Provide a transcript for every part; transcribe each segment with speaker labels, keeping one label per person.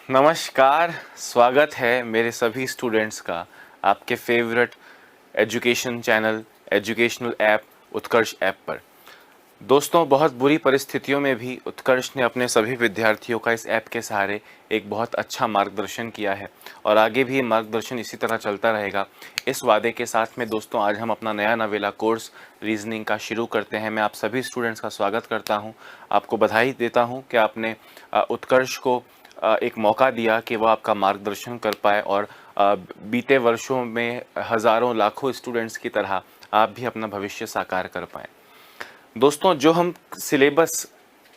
Speaker 1: नमस्कार। स्वागत है मेरे सभी स्टूडेंट्स का आपके favourite education channel educational app Utkarsh app पर। दोस्तों, बहुत बुरी परिस्थितियों में भी उत्कर्ष ने अपने सभी विद्यार्थियों का इस ऐप के सहारे एक बहुत अच्छा मार्गदर्शन किया है और आगे भी ये मार्गदर्शन इसी तरह चलता रहेगा। इस वादे के साथ में दोस्तों, आज हम अपना नया नवेला कोर्स रीजनिंग का शुरू करते हैं। मैं आप सभी स्टूडेंट्स का स्वागत करता हूं, आपको बधाई देता हूं कि आपने उत्कर्ष को एक मौका दिया कि वह आपका मार्गदर्शन कर पाए और बीते वर्षों में हज़ारों लाखों स्टूडेंट्स की तरह आप भी अपना भविष्य साकार कर पाएँ। दोस्तों, जो हम सिलेबस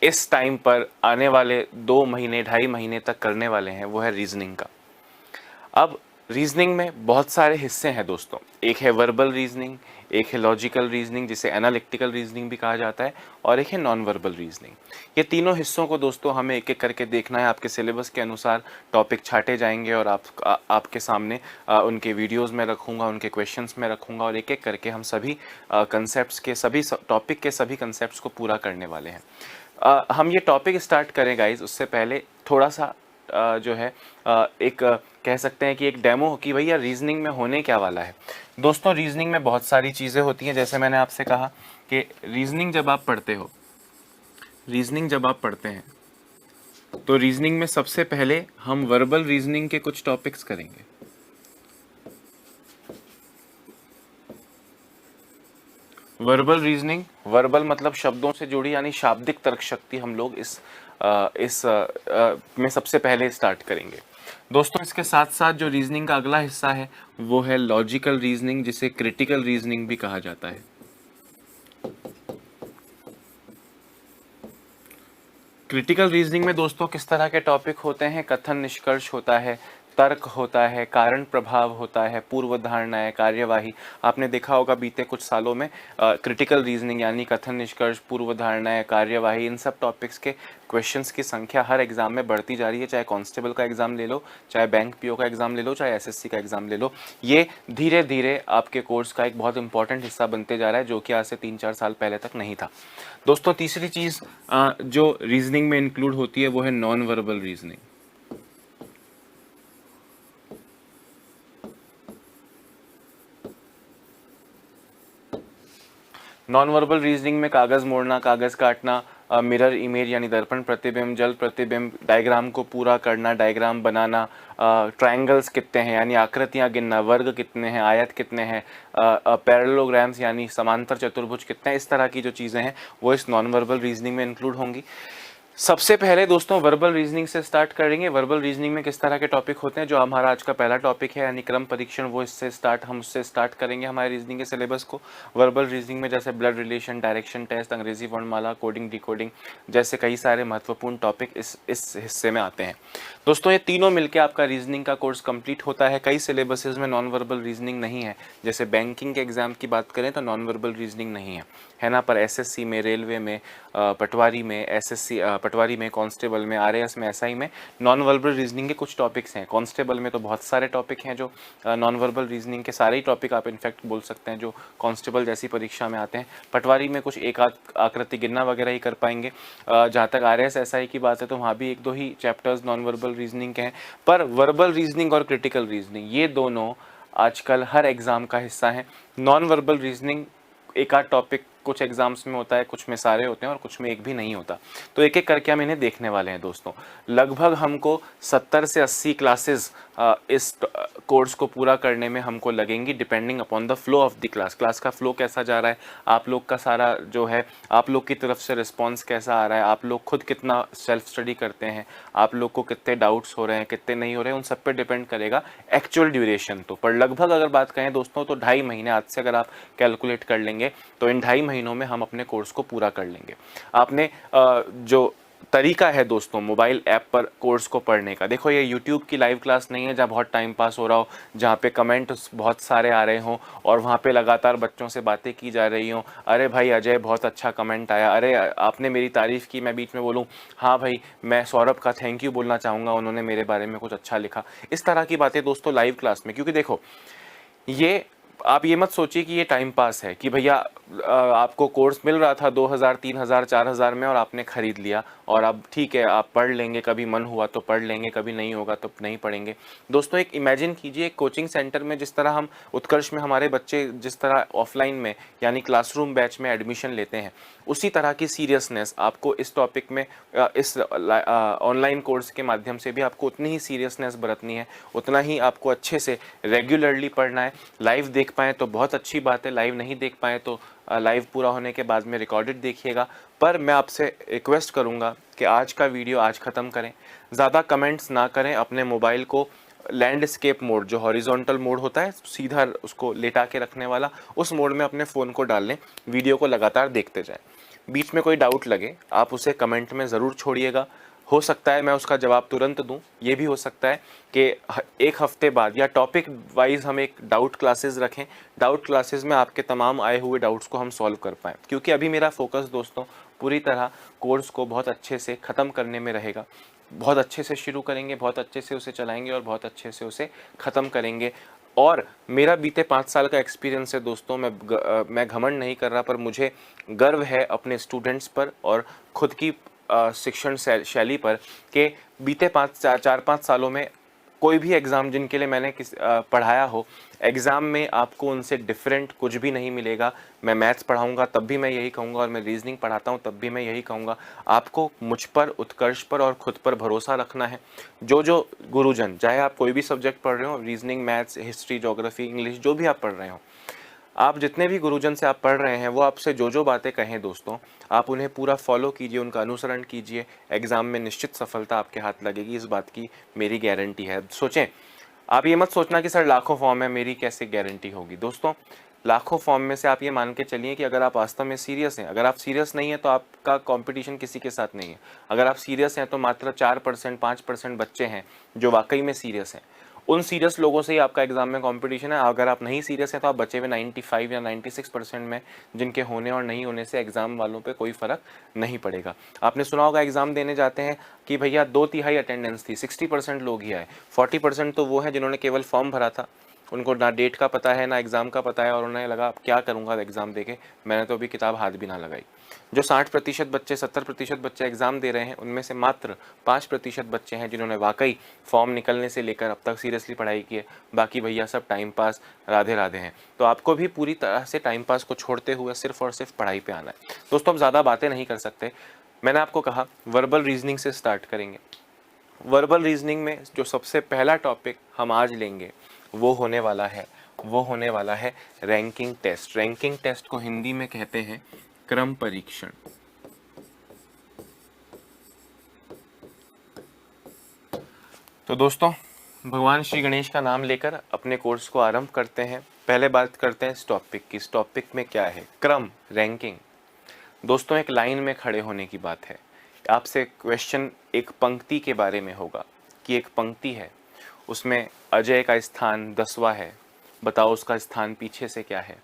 Speaker 1: इस टाइम पर आने वाले 2 महीने 2.5 महीने तक करने वाले हैं वो है रीजनिंग का। अब रीजनिंग में बहुत सारे हिस्से हैं दोस्तों। एक है वर्बल रीजनिंग, एक है लॉजिकल रीजनिंग जिसे एनालिटिकल रीजनिंग भी कहा जाता है, और एक है नॉन वर्बल रीजनिंग। ये तीनों हिस्सों को दोस्तों हमें एक एक करके देखना है। आपके सिलेबस के अनुसार टॉपिक छाटे जाएंगे और आपके सामने उनके वीडियोस में रखूंगा, उनके क्वेश्चंस में रखूंगा और एक एक करके हम सभी कंसेप्ट्स के सभी टॉपिक के सभी कंसेप्ट्स को पूरा करने वाले हैं। हम ये टॉपिक स्टार्ट करें गाइज, उससे पहले थोड़ा सा जो है एक कह सकते हैं कि एक डेमो कि भैया रीजनिंग में होने क्या वाला है। दोस्तों, रीजनिंग में बहुत सारी चीज़ें होती हैं। जैसे मैंने आपसे कहा कि रीजनिंग जब आप पढ़ते हैं तो रीजनिंग में सबसे पहले हम वर्बल रीजनिंग के कुछ टॉपिक्स करेंगे। वर्बल रीजनिंग, वर्बल मतलब शब्दों से जुड़ी यानी शाब्दिक तर्क शक्ति हम लोग इस में सबसे पहले स्टार्ट करेंगे। दोस्तों, इसके साथ साथ जो रीजनिंग का अगला हिस्सा है वो है लॉजिकल रीजनिंग, जिसे क्रिटिकल रीजनिंग भी कहा जाता है। क्रिटिकल रीजनिंग में दोस्तों किस तरह के टॉपिक होते हैं? कथन निष्कर्ष होता है, तर्क होता है, कारण प्रभाव होता है, पूर्व धारणाएं, कार्यवाही। आपने देखा होगा बीते कुछ सालों में क्रिटिकल रीजनिंग यानी कथन निष्कर्ष, पूर्व धारणाएं, कार्यवाही, इन सब टॉपिक्स के क्वेश्चंस की संख्या हर एग्जाम में बढ़ती जा रही है। चाहे कांस्टेबल का एग्जाम ले लो, चाहे बैंक पीओ का एग्जाम ले लो, चाहे एसएससी का एग्जाम ले लो, ये धीरे धीरे आपके कोर्स का एक बहुत इंपॉर्टेंट हिस्सा बनते जा रहा है, जो कि आज से 3-4 साल पहले तक नहीं था। दोस्तों, तीसरी चीज जो रीजनिंग में इंक्लूड होती है वो है non verbal reasoning. Non verbal reasoning में कागज मोड़ना, कागज काटना, मिरर इमेज यानी दर्पण प्रतिबिंब, जल प्रतिबिंब, डायग्राम को पूरा करना, डायग्राम बनाना, ट्रायंगल्स कितने हैं यानी आकृतियां गिनना, वर्ग कितने हैं, आयत कितने हैं, पैरेललोग्राम्स यानी समांतर चतुर्भुज कितने हैं, इस तरह की जो चीज़ें हैं वो इस नॉन वर्बल रीजनिंग में इंक्लूड होंगी। सबसे पहले दोस्तों वर्बल रीजनिंग से स्टार्ट करेंगे। वर्बल रीजनिंग में किस तरह के टॉपिक होते हैं, जो हमारा आज का पहला टॉपिक है यानी क्रम परीक्षण, वो हम उससे स्टार्ट करेंगे हमारे रीजनिंग के सिलेबस को। वर्बल रीजनिंग में जैसे ब्लड रिलेशन, डायरेक्शन टेस्ट, अंग्रेजी वर्णमाला, कोडिंग डिकोडिंग जैसे कई सारे महत्वपूर्ण टॉपिक इस हिस्से में आते हैं। दोस्तों, ये तीनों मिलकर आपका रीजनिंग का कोर्स कंप्लीट होता है। कई सिलेबसेज में नॉन वर्बल रीजनिंग नहीं है, जैसे बैंकिंग के एग्जाम की बात करें तो नॉन वर्बल रीजनिंग नहीं है ना, पर एसएससी में, रेलवे में, पटवारी में, पटवारी में, कांस्टेबल में, आरएएस में, एसआई में नॉन वर्बल रीजनिंग के कुछ टॉपिक्स हैं। कांस्टेबल में तो बहुत सारे टॉपिक हैं जो नॉन वर्बल रीजनिंग के, सारे ही टॉपिक आप इनफैक्ट बोल सकते हैं जो कांस्टेबल जैसी परीक्षा में आते हैं। पटवारी में कुछ एक आध आकृति गिनना वगैरह ही कर पाएंगे। जहाँ तक आरएएस एसआई की बात है तो वहाँ भी 1-2 ही चैप्टर्स नॉन वर्बल रीजनिंग के हैं। पर वर्बल रीजनिंग और क्रिटिकल रीजनिंग ये दोनों आजकल हर एग्जाम का हिस्सा है। नॉन वर्बल रीजनिंग एक आध टॉपिक कुछ एग्जाम्स में होता है, कुछ में सारे होते हैं और कुछ में एक भी नहीं होता। तो एक एक करके हम इन्हें देखने वाले हैं दोस्तों। लगभग हमको 70 से 80 क्लासेस इस कोर्स को पूरा करने में हमको लगेंगी, depending upon the flow of the class का फ्लो कैसा जा रहा है, आप लोग का सारा जो है आप लोग की तरफ से रिस्पॉन्स कैसा आ रहा है, आप लोग खुद कितना सेल्फ स्टडी करते हैं, आप लोग को कितने डाउट्स हो रहे हैं, कितने नहीं हो रहे हैं, उन सब पे डिपेंड करेगा एक्चुअल ड्यूरेशन। तो पर लगभग अगर बात करें दोस्तों तो 2.5 महीने आज से अगर आप कैलकुलेट कर लेंगे तो इन 2.5 महीनों में हम अपने कोर्स को पूरा कर लेंगे। आपने जो तरीका है दोस्तों मोबाइल ऐप पर कोर्स को पढ़ने का, देखो ये यूट्यूब की लाइव क्लास नहीं है जहाँ बहुत टाइम पास हो रहा हो, जहाँ पे कमेंट बहुत सारे आ रहे हों और वहाँ पे लगातार बच्चों से बातें की जा रही हों। अरे भाई अजय बहुत अच्छा कमेंट आया, अरे आपने मेरी तारीफ़ की, मैं बीच में बोलूँ हाँ भाई मैं सौरभ का थैंक यू बोलना चाहूँगा, उन्होंने मेरे बारे में कुछ अच्छा लिखा। इस तरह की बातें दोस्तों लाइव क्लास में, क्योंकि देखो ये आप ये मत सोचिए कि ये टाइम पास है कि भैया आपको कोर्स मिल रहा था 2000 3000 4000 में और आपने ख़रीद लिया, और अब ठीक है आप पढ़ लेंगे, कभी मन हुआ तो पढ़ लेंगे, कभी नहीं होगा तो नहीं पढ़ेंगे। दोस्तों एक इमेजिन कीजिए, एक कोचिंग सेंटर में जिस तरह हम उत्कर्ष में हमारे बच्चे जिस तरह ऑफलाइन में यानी क्लासरूम बैच में एडमिशन लेते हैं, उसी तरह की सीरियसनेस आपको इस टॉपिक में इस ऑनलाइन कोर्स के माध्यम से भी आपको उतनी ही सीरियसनेस बरतनी है, उतना ही आपको अच्छे से रेगुलरली पढ़ना है। लाइव देख पाएँ तो बहुत अच्छी बात है, लाइव नहीं देख पाएँ तो लाइव पूरा होने के बाद में रिकॉर्डेड देखिएगा। पर मैं आपसे रिक्वेस्ट करूंगा कि आज का वीडियो आज ख़त्म करें, ज़्यादा कमेंट्स ना करें, अपने मोबाइल को लैंडस्केप मोड जो हॉरिजॉन्टल मोड होता है सीधा उसको लेटा के रखने वाला, उस मोड में अपने फ़ोन को डाल लें, वीडियो को लगातार देखते जाएं। बीच में कोई डाउट लगे आप उसे कमेंट में ज़रूर छोड़िएगा, हो सकता है मैं उसका जवाब तुरंत दूं, ये भी हो सकता है कि एक हफ्ते बाद या टॉपिक वाइज हम एक डाउट क्लासेस रखें, डाउट क्लासेस में आपके तमाम आए हुए डाउट्स को हम सॉल्व कर पाएँ। क्योंकि अभी मेरा फोकस दोस्तों पूरी तरह कोर्स को बहुत अच्छे से ख़त्म करने में रहेगा। बहुत अच्छे से शुरू करेंगे, बहुत अच्छे से उसे चलाएंगे और बहुत अच्छे से उसे ख़त्म करेंगे। और मेरा बीते 5 साल का एक्सपीरियंस है दोस्तों, मैं घमंड नहीं कर रहा, पर मुझे गर्व है अपने स्टूडेंट्स पर और ख़ुद की शिक्षण शैली पर कि बीते 4-5 सालों में कोई भी एग्ज़ाम जिनके लिए मैंने पढ़ाया हो, एग्ज़ाम में आपको उनसे डिफरेंट कुछ भी नहीं मिलेगा। मैं मैथ्स पढ़ाऊंगा तब भी मैं यही कहूँगा, और मैं रीजनिंग पढ़ाता हूँ तब भी मैं यही कहूँगा। आपको मुझ पर, उत्कर्ष पर और ख़ुद पर भरोसा रखना है। जो गुरुजन, चाहे आप कोई भी सब्जेक्ट पढ़ रहे हो, reasoning, maths, history, geography, English, जो भी आप पढ़ रहे हो, आप जितने भी गुरुजन से आप पढ़ रहे हैं वो आपसे जो बातें कहें दोस्तों, आप उन्हें पूरा फॉलो कीजिए, उनका अनुसरण कीजिए। एग्ज़ाम में निश्चित सफलता आपके हाथ लगेगी, इस बात की मेरी गारंटी है। सोचें, आप ये मत सोचना कि सर लाखों फॉर्म है, मेरी कैसे गारंटी होगी। दोस्तों लाखों फॉर्म में से आप ये मान के चलिए कि अगर आप वास्तव में सीरियस हैं, अगर आप सीरियस नहीं है तो आपका कंपटीशन किसी के साथ नहीं है। अगर आप सीरियस हैं तो मात्र 4% 5% बच्चे हैं जो वाकई में सीरियस हैं। उन सीरियस लोगों से ही आपका एग्जाम में कंपटीशन है। अगर आप नहीं सीरियस हैं तो आप बचे हुए 95 या 96% में, जिनके होने और नहीं होने से एग्ज़ाम वालों पे कोई फ़र्क नहीं पड़ेगा। आपने सुना होगा एग्ज़ाम देने जाते हैं कि भैया 2/3 अटेंडेंस थी, 60% लोग ही आए। 40% तो वो हैं जिन्होंने केवल फॉर्म भरा था, उनको ना डेट का पता है ना एग्ज़ाम का पता है, और उन्हें लगा क्या करूँगा एग्ज़ाम देके, मैंने तो अभी किताब हाथ भी ना लगाई। जो 60% बच्चे, 70% बच्चे एग्ज़ाम दे रहे हैं, उनमें से मात्र 5% बच्चे हैं जिन्होंने वाकई फॉर्म निकलने से लेकर अब तक सीरियसली पढ़ाई की है। बाकी भैया सब टाइम पास, राधे राधे हैं। तो आपको भी पूरी तरह से टाइम पास को छोड़ते हुए सिर्फ और सिर्फ पढ़ाई पे आना है। दोस्तों हम ज़्यादा बातें नहीं कर सकते, मैंने आपको कहा वर्बल रीजनिंग से स्टार्ट करेंगे। वर्बल रीजनिंग में जो सबसे पहला टॉपिक हम आज लेंगे वो होने वाला है रैंकिंग टेस्ट। रैंकिंग टेस्ट को हिंदी में कहते हैं क्रम परीक्षण। तो दोस्तों भगवान श्री गणेश का नाम लेकर अपने कोर्स को आरंभ करते हैं। पहले बात करते हैं इस टॉपिक की। इस टॉपिक में क्या है? क्रम, रैंकिंग। दोस्तों एक लाइन में खड़े होने की बात है। आपसे क्वेश्चन एक पंक्ति के बारे में होगा कि एक पंक्ति है, उसमें अजय का स्थान 10वां है, बताओ उसका स्थान पीछे से क्या है।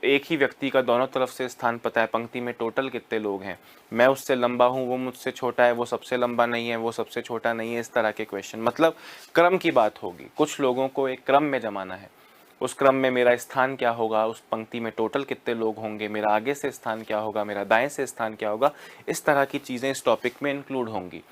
Speaker 1: एक ही व्यक्ति का दोनों तरफ से स्थान पता है, पंक्ति में टोटल कितने लोग हैं, मैं उससे लंबा हूँ, वो मुझसे छोटा है, वो सबसे लंबा नहीं है, वो सबसे छोटा नहीं है, इस तरह के क्वेश्चन। मतलब क्रम की बात होगी। कुछ लोगों को एक क्रम में जमाना है, उस क्रम में मेरा स्थान क्या होगा, उस पंक्ति में टोटल कितने लोग होंगे, मेरा आगे से स्थान क्या होगा, मेरा दाएं से स्थान क्या होगा, इस तरह की चीज़ें इस टॉपिक में इंक्लूड होंगी।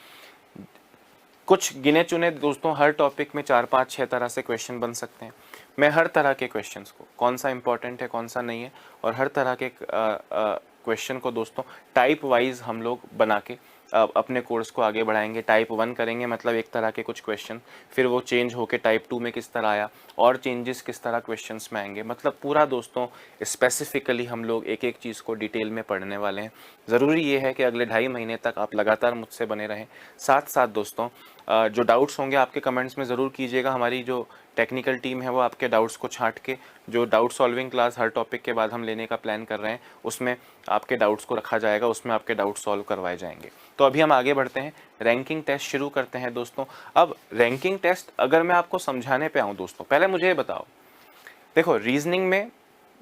Speaker 1: कुछ गिने चुने दोस्तों, हर टॉपिक में 4 5 6 तरह से क्वेश्चन बन सकते हैं। मैं हर तरह के क्वेश्चंस को, कौन सा इंपॉर्टेंट है कौन सा नहीं है, और हर तरह के क्वेश्चन को दोस्तों टाइप वाइज हम लोग बना के अपने कोर्स को आगे बढ़ाएंगे। टाइप 1 करेंगे, मतलब एक तरह के कुछ क्वेश्चन, फिर वो चेंज होके टाइप 2 में किस तरह आया, और चेंजेस किस तरह क्वेश्चंस में आएंगे। मतलब पूरा दोस्तों स्पेसिफिकली हम लोग एक एक चीज़ को डिटेल में पढ़ने वाले हैं। ज़रूरी ये है कि अगले 2.5 महीने तक आप लगातार मुझसे बने रहें। साथ साथ दोस्तों जो डाउट्स होंगे आपके कमेंट्स में ज़रूर कीजिएगा। हमारी जो टेक्निकल टीम है वो आपके डाउट्स को छांट के, जो डाउट सॉल्विंग क्लास हर टॉपिक के बाद हम लेने का प्लान कर रहे हैं, उसमें आपके डाउट्स को रखा जाएगा, उसमें आपके डाउट सॉल्व करवाए जाएंगे। तो अभी हम आगे बढ़ते हैं, रैंकिंग टेस्ट शुरू करते हैं दोस्तों। अब रैंकिंग टेस्ट अगर मैं आपको समझाने पे आऊँ दोस्तों, पहले मुझे ये बताओ, देखो रीजनिंग में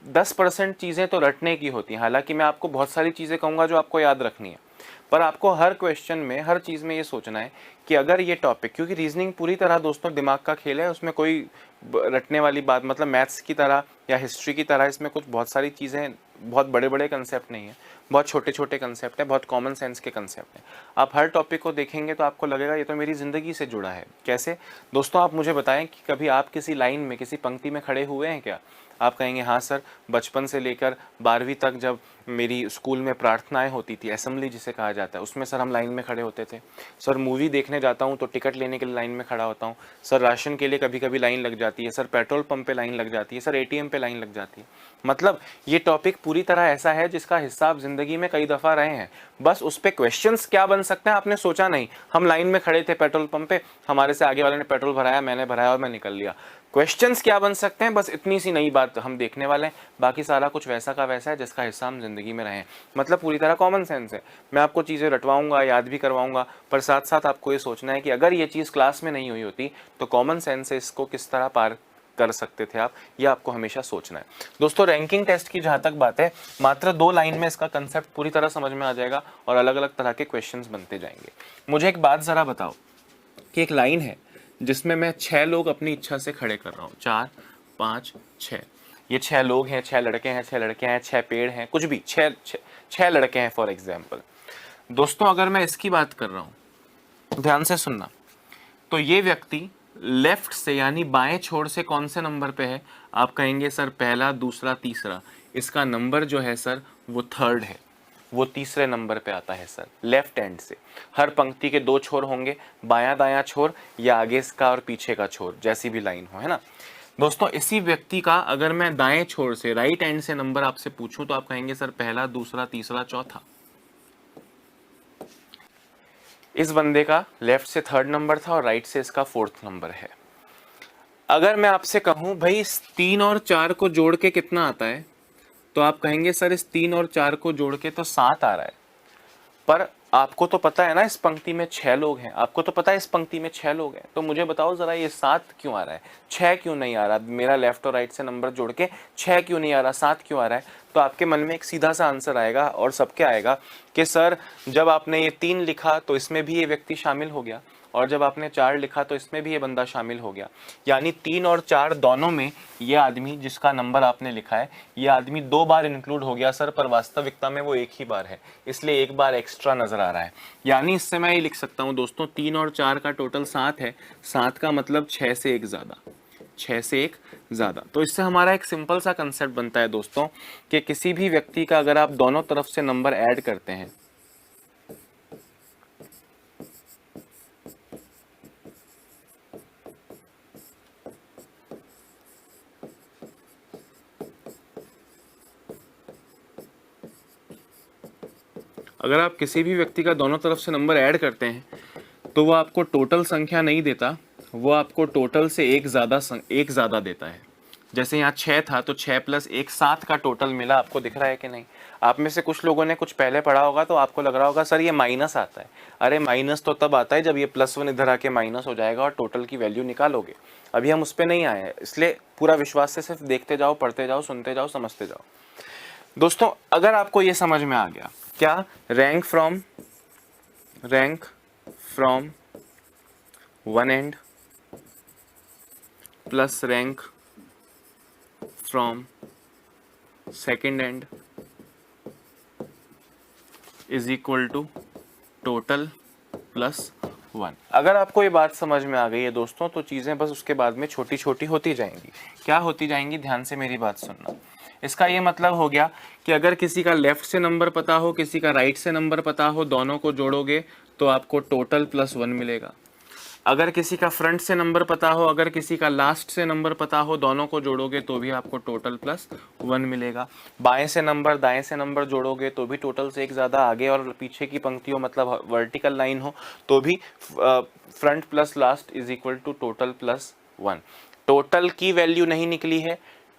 Speaker 1: 10% चीज़ें तो रटने की होती हैं। हालांकि मैं आपको बहुत सारी चीज़ें कहूँगा जो आपको याद रखनी है, पर आपको हर क्वेश्चन में, हर चीज़ में ये सोचना है कि अगर ये टॉपिक, क्योंकि रीजनिंग पूरी तरह दोस्तों दिमाग का खेल है, उसमें कोई रटने वाली बात, मतलब मैथ्स की तरह या हिस्ट्री की तरह इसमें कुछ बहुत सारी चीज़ें, बहुत बड़े बड़े कंसेप्ट नहीं है, बहुत छोटे छोटे कंसेप्ट हैं, बहुत कॉमन सेंस के कंसेप्ट हैं। आप हर टॉपिक को देखेंगे तो आपको लगेगा ये तो मेरी ज़िंदगी से जुड़ा है। कैसे दोस्तों, आप मुझे बताएं कि कभी आप किसी लाइन में, किसी पंक्ति में खड़े हुए हैं क्या? आप कहेंगे हाँ सर, बचपन से लेकर 12वीं तक जब मेरी स्कूल में प्रार्थनाएं होती थी, असेंबली जिसे कहा जाता है, उसमें सर हम लाइन में खड़े होते थे। सर मूवी देखने जाता हूँ तो टिकट लेने के लिए लाइन में खड़ा होता हूँ। सर राशन के लिए कभी कभी लाइन लग जाती है। सर पेट्रोल पंप पे लाइन लग जाती है। सर एटीएम पे लाइन लग जाती है। मतलब ये टॉपिक पूरी तरह ऐसा है जिसका हिस्सा आप जिंदगी में कई दफ़ा रहे हैं। बस उस पर क्वेश्चंस क्या बन सकते हैं आपने सोचा नहीं। हम लाइन में खड़े थे पेट्रोल पंप पे, हमारे से आगे वाले ने पेट्रोल भराया, मैंने भराया और मैं निकल लिया। क्वेश्चंस क्या बन सकते हैं, बस इतनी सी नई बात हम देखने वाले हैं। बाकी सारा कुछ वैसा का वैसा है जिसका हिस्सा हम जिंदगी में रहे हैं। मतलब पूरी तरह कॉमन सेंस है। मैं आपको चीज़ें रटवाऊंगा, याद भी करवाऊंगा, पर साथ साथ आपको ये सोचना है कि अगर ये चीज़ क्लास में नहीं हुई होती तो कॉमन सेंस से इसको किस तरह पार कर सकते थे आप, ये आपको हमेशा सोचना है। दोस्तों रैंकिंग टेस्ट की जहाँ तक बात है, मात्र 2 लाइन में इसका कंसेप्ट पूरी तरह समझ में आ जाएगा और अलग अलग तरह के क्वेश्चंस बनते जाएंगे। मुझे एक बात ज़रा बताओ कि एक लाइन है जिसमें मैं 6 लोग अपनी इच्छा से खड़े कर रहा हूँ, 4 5 6, ये 6 लोग हैं, 6 लड़के हैं, 6 लड़कियां हैं, 6 पेड़ हैं, कुछ भी, 6 लड़के हैं फॉर एग्जाम्पल। दोस्तों अगर मैं इसकी बात कर रहा हूँ, ध्यान से सुनना, तो ये व्यक्ति लेफ्ट से यानी बाएं छोर से कौन से नंबर पे है? आप कहेंगे सर पहला, दूसरा, तीसरा। इसका नंबर जो है सर वो 3rd है, वो तीसरे नंबर पे आता है सर, लेफ्ट हैंड से। हर पंक्ति के 2 छोर होंगे, बायां दायां छोर या आगे इसका और पीछे का छोर, जैसी भी लाइन हो, है ना। दोस्तों इसी व्यक्ति का अगर मैं दाएं छोर से, राइट हैंड से नंबर आपसे पूछूं तो आप कहेंगे सर पहला, दूसरा, तीसरा, चौथा। इस बंदे का लेफ्ट से 3rd नंबर था और राइट से इसका 4th नंबर है। अगर मैं आपसे कहूं भाई इस 3 और 4 को जोड़ के कितना आता है, तो आप कहेंगे सर इस 3 और 4 को जोड़ के तो 7 आ रहा है। पर आपको तो पता है ना इस पंक्ति में 6 लोग हैं, आपको तो पता है इस पंक्ति में 6 लोग हैं, तो मुझे बताओ जरा ये 7 क्यों आ रहा है, 6 क्यों नहीं आ रहा? मेरा लेफ्ट और राइट से नंबर जोड़ के 6 क्यों नहीं आ रहा, 7 क्यों आ रहा है? तो आपके मन में एक सीधा सा आंसर आएगा और सबके आएगा कि सर जब आपने ये 3 लिखा तो इसमें भी ये व्यक्ति शामिल हो गया, और जब आपने 4 लिखा तो इसमें भी ये बंदा शामिल हो गया। यानी 3 और 4 दोनों में ये आदमी जिसका नंबर आपने लिखा है, ये आदमी 2 बार इंक्लूड हो गया सर, पर वास्तविकता में वो एक ही बार है, इसलिए एक बार एक्स्ट्रा नजर आ रहा है। यानी इससे मैं ये लिख सकता हूँ दोस्तों 3 और 4 का टोटल 7 है, 7 का मतलब 6 से 1 ज़्यादा, 6 से 1 ज़्यादा। तो इससे हमारा एक सिंपल सा कंसेप्ट बनता है दोस्तों कि किसी भी व्यक्ति का अगर आप दोनों तरफ से नंबर ऐड करते हैं, अगर आप किसी भी व्यक्ति का दोनों तरफ से नंबर ऐड करते हैं तो वो आपको टोटल संख्या नहीं देता, वो आपको टोटल से एक ज़्यादा देता है। जैसे यहाँ 6 था तो 6 + 1 7 का टोटल मिला, आपको दिख रहा है कि नहीं? आप में से कुछ लोगों ने कुछ पहले पढ़ा होगा तो आपको लग रहा होगा सर ये माइनस आता है। अरे माइनस तो तब आता है जब ये +1 इधर आके माइनस हो जाएगा और टोटल की वैल्यू निकालोगे। अभी हम उस पर नहीं आए हैं, इसलिए पूरा विश्वास से सिर्फ देखते जाओ, पढ़ते जाओ, सुनते जाओ, समझते जाओ। दोस्तों अगर आपको ये समझ में आ गया, क्या rank from one end plus rank from second end is equal to total plus 1। अगर आपको ये बात समझ में आ गई है दोस्तों, तो चीज़ें बस उसके बाद में छोटी छोटी होती जाएंगी। क्या होती जाएंगी? ध्यान से मेरी बात सुनना। इसका ये मतलब हो गया कि अगर किसी का लेफ्ट से नंबर पता हो, किसी का राइट से नंबर पता हो, दोनों को जोड़ोगे तो आपको टोटल +1 मिलेगा। अगर किसी का फ्रंट से नंबर पता हो, अगर किसी का लास्ट से नंबर पता हो, दोनों को जोड़ोगे तो भी आपको टोटल +1 मिलेगा। बाएं से नंबर, दाएं से नंबर जोड़ोगे तो भी टोटल से एक ज़्यादा, आगे और पीछे की पंक्ति हो मतलब वर्टिकल लाइन हो तो भी front plus last is equal to total +1। Total की वैल्यू नहीं निकली है,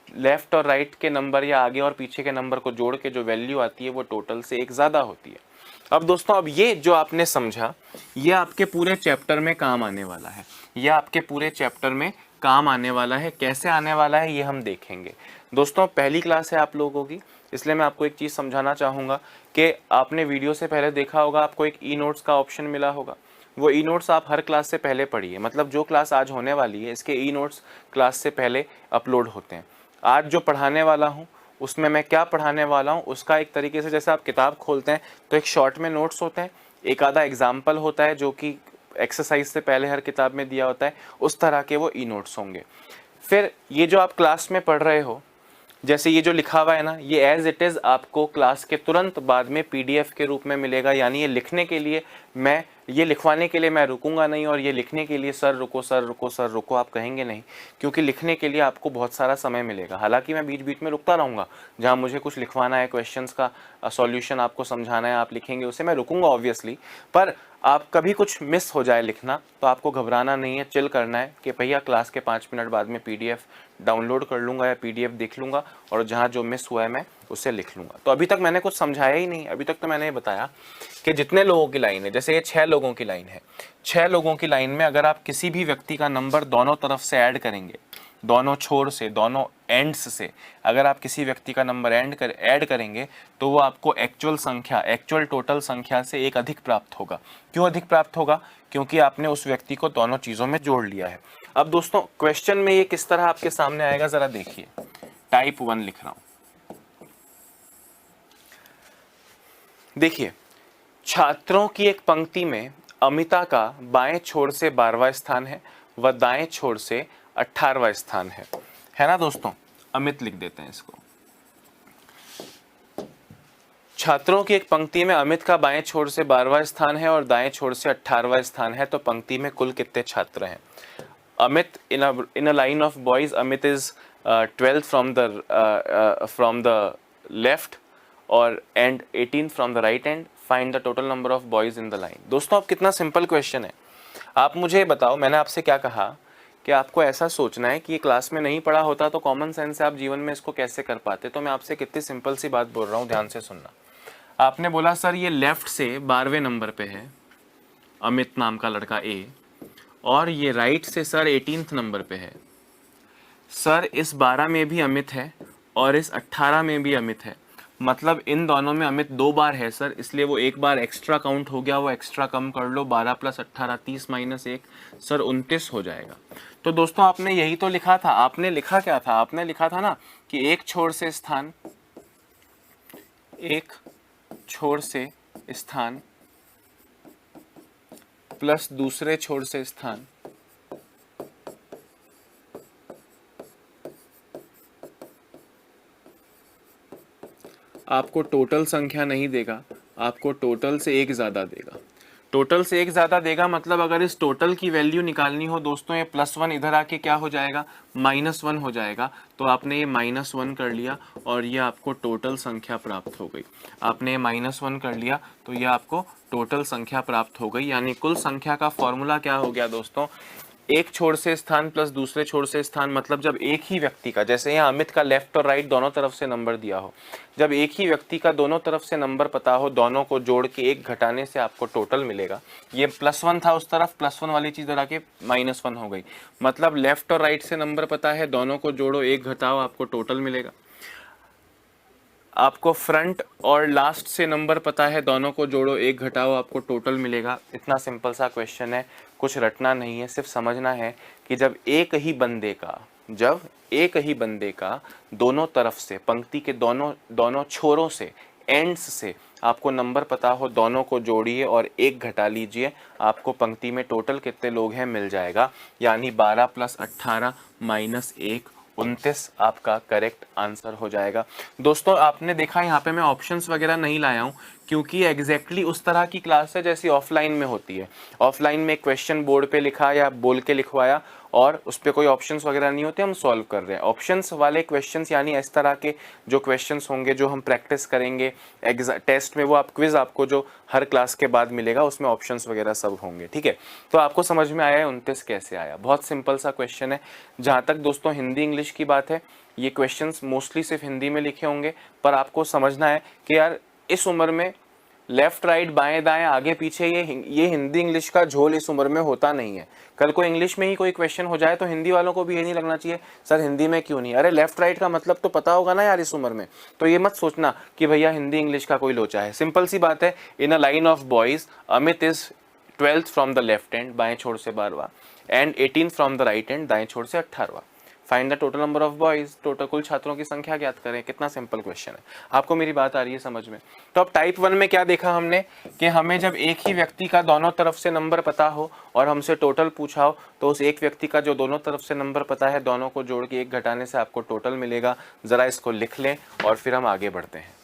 Speaker 1: लेफ्ट और राइट के नंबर या आगे और पीछे के नंबर को जोड़ के जो वैल्यू आती है वो टोटल से एक ज़्यादा होती है। अब दोस्तों अब ये जो आपने समझा, ये आपके पूरे चैप्टर में काम आने वाला है, ये आपके पूरे चैप्टर में काम आने वाला है। कैसे आने वाला है ये हम देखेंगे। दोस्तों पहली क्लास है आप लोगों की, इसलिए मैं आपको एक चीज़ समझाना चाहूँगा कि आपने वीडियो से पहले देखा होगा, आपको एक ई नोट्स का ऑप्शन मिला होगा। वो ई नोट्स आप हर क्लास से पहले पढ़िए, मतलब जो क्लास आज होने वाली है इसके ई नोट्स क्लास से पहले अपलोड होते हैं। आज जो पढ़ाने वाला हूँ उसमें मैं क्या पढ़ाने वाला हूँ उसका एक तरीके से, जैसे आप किताब खोलते हैं तो एक शॉर्ट में नोट्स होते हैं, एक आधा एग्जाम्पल होता है जो कि एक्सरसाइज से पहले हर किताब में दिया होता है, उस तरह के वो ई नोट्स होंगे। फिर ये जो आप क्लास में पढ़ रहे हो, जैसे ये जो लिखा हुआ है ना, ये एज इट इज़ आपको क्लास के तुरंत बाद में पीडीएफ के रूप में मिलेगा। यानी ये लिखने के लिए मैं, ये लिखवाने के लिए मैं रुकूंगा नहीं, और ये लिखने के लिए सर रुको सर रुको सर रुको आप कहेंगे नहीं, क्योंकि लिखने के लिए आपको बहुत सारा समय मिलेगा। हालांकि मैं बीच बीच में रुकता रहूँगा, जहाँ मुझे कुछ लिखवाना है, क्वेश्चंस का सॉल्यूशन आपको समझाना है, आप लिखेंगे उसे, मैं रुकूंगा ऑब्वियसली। पर आप कभी कुछ मिस हो जाए लिखना तो आपको घबराना नहीं है, चिल करना है कि भैया क्लास के 5 मिनट बाद में पीडीएफ डाउनलोड कर लूँगा या पीडीएफ देख लूँगा, और जहाँ जो मिस हुआ है मैं उसे लिख लूँगा। तो अभी तक मैंने कुछ समझाया ही नहीं, अभी तक तो मैंने ये बताया कि जितने लोगों की लाइन है, जैसे ये 6 लोगों की लाइन है, 6 लोगों की लाइन में अगर आप किसी भी व्यक्ति का नंबर दोनों तरफ से ऐड करेंगे, दोनों छोर से, दोनों एंड्स से, अगर आप किसी व्यक्ति का नंबर ऐड करेंगे तो वो आपको एक्चुअल संख्या, एक्चुअल टोटल संख्या से एक अधिक प्राप्त होगा। क्यों अधिक प्राप्त होगा? क्योंकि आपने उस व्यक्ति को दोनों चीज़ों में जोड़ लिया है। अब दोस्तों क्वेश्चन में ये किस तरह आपके सामने आएगा ज़रा देखिए, टाइप 1 लिख रहा हूँ। देखिए, छात्रों की एक पंक्ति में अमिता का बाएं छोर से 12वां स्थान है व दाएं छोर से 18वां स्थान है ना दोस्तों? अमित लिख देते हैं इसको। छात्रों की एक पंक्ति में अमित का बाएं छोर से 12वां स्थान है और दाएं छोर से 18वां स्थान है, तो पंक्ति में कुल कितने छात्र हैं? Amit, in a line of boys, Amit is 12th from the left और and 18th from the right end. Find the total number of boys in the line. दोस्तों अब कितना सिंपल क्वेश्चन है, आप मुझे बताओ। मैंने आपसे क्या कहा कि आपको ऐसा सोचना है कि ये क्लास में नहीं पढ़ा होता तो कॉमन सेंस से आप जीवन में इसको कैसे कर पाते। तो मैं आपसे कितनी सिंपल सी बात बोल रहा हूँ, ध्यान से सुनना। आपने बोला सर ये लेफ्ट से 12वें नंबर पे है अमित नाम का लड़का ए, और ये राइट से सर 18th नंबर पे है। सर इस 12 में भी अमित है और इस 18 में भी अमित है, मतलब इन दोनों में अमित 2 बार है सर, इसलिए वो एक बार एक्स्ट्रा काउंट हो गया, वो एक्स्ट्रा कम कर लो। 12 + 18 30 - 1 सर 29 हो जाएगा। तो दोस्तों आपने यही तो लिखा था। आपने लिखा क्या था? आपने लिखा था ना कि एक छोर से स्थान, एक छोर से स्थान प्लस दूसरे छोर से स्थान आपको टोटल संख्या नहीं देगा, आपको टोटल से एक ज़्यादा देगा। टोटल से एक ज़्यादा देगा मतलब अगर इस टोटल की वैल्यू निकालनी हो दोस्तों, ये +1 इधर आके क्या हो जाएगा? -1 हो जाएगा। तो आपने ये -1 कर लिया और ये आपको टोटल संख्या प्राप्त हो गई। आपने ये -1 कर लिया तो ये आपको टोटल संख्या प्राप्त हो गई। यानी कुल संख्या का फॉर्मूला क्या हो गया दोस्तों? एक छोर से स्थान प्लस दूसरे छोर से स्थान, मतलब जब एक ही व्यक्ति का, जैसे यहाँ अमित का लेफ्ट और राइट दोनों तरफ से नंबर दिया हो, जब एक ही व्यक्ति का दोनों तरफ से नंबर पता हो, दोनों को जोड़ के एक घटाने से आपको टोटल मिलेगा। ये +1 था उस तरफ, +1 वाली चीज़ इधर आके -1 हो गई। मतलब लेफ्ट और राइट से नंबर पता है, दोनों को जोड़ो एक घटाओ आपको टोटल मिलेगा। आपको फ्रंट और लास्ट से नंबर पता है, दोनों को जोड़ो एक घटाओ आपको टोटल मिलेगा। इतना सिंपल सा क्वेश्चन है, कुछ रटना नहीं है, सिर्फ समझना है कि जब एक ही बंदे का दोनों तरफ से, पंक्ति के दोनों छोरों से, एंड्स से आपको नंबर पता हो, दोनों को जोड़िए और एक घटा लीजिए, आपको पंक्ति में टोटल कितने लोग हैं मिल जाएगा। यानी 12 + 18 - 1 29 आपका करेक्ट आंसर हो जाएगा। दोस्तों आपने देखा यहाँ पे मैं ऑप्शंस वगैरह नहीं लाया हूँ, क्योंकि एग्जैक्टली उस तरह की क्लास है जैसी ऑफलाइन में होती है। ऑफलाइन में क्वेश्चन बोर्ड पे लिखा या बोल के लिखवाया और उस पर कोई ऑप्शंस वगैरह नहीं होते, हम सॉल्व कर रहे हैं। ऑप्शंस वाले क्वेश्चंस यानी इस तरह के जो क्वेश्चंस होंगे जो हम प्रैक्टिस करेंगे टेस्ट में, वो आप क्विज आपको जो हर क्लास के बाद मिलेगा उसमें ऑप्शंस वगैरह सब होंगे। ठीक है, तो आपको समझ में आया है 29 कैसे आया? बहुत सिंपल सा क्वेश्चन है। जहाँ तक दोस्तों हिंदी इंग्लिश की बात है, ये क्वेश्चंस मोस्टली सिर्फ हिंदी में लिखे होंगे, पर आपको समझना है कि यार इस उम्र में लेफ्ट राइट बाएं दाएं आगे पीछे ये हिंदी इंग्लिश का झोल इस उम्र में होता नहीं है। कल को इंग्लिश में ही कोई क्वेश्चन हो जाए तो हिंदी वालों को भी ये नहीं लगना चाहिए सर हिंदी में क्यों नहीं, अरे लेफ्ट राइट का मतलब तो पता होगा ना यार इस उम्र में। तो ये मत सोचना कि भैया हिंदी इंग्लिश का कोई लोचा है, सिंपल सी बात है। In a line of boys Amit is 12th from the left end बाएं छोर से 12वां and 18th from the right end दाएं छोर से 18वां। Find the total number of boys, total कुल छात्रों की संख्या ज्ञात करें। कितना सिंपल क्वेश्चन है, आपको मेरी बात आ रही है समझ में। तो अब टाइप 1 में क्या देखा हमने कि हमें जब एक ही व्यक्ति का दोनों तरफ से नंबर पता हो और हमसे टोटल पूछा हो तो उस एक व्यक्ति का जो दोनों तरफ से नंबर पता है दोनों को जोड़ के एक घटाने से आपको टोटल मिलेगा। जरा इसको लिख लें और फिर हम आगे बढ़ते हैं।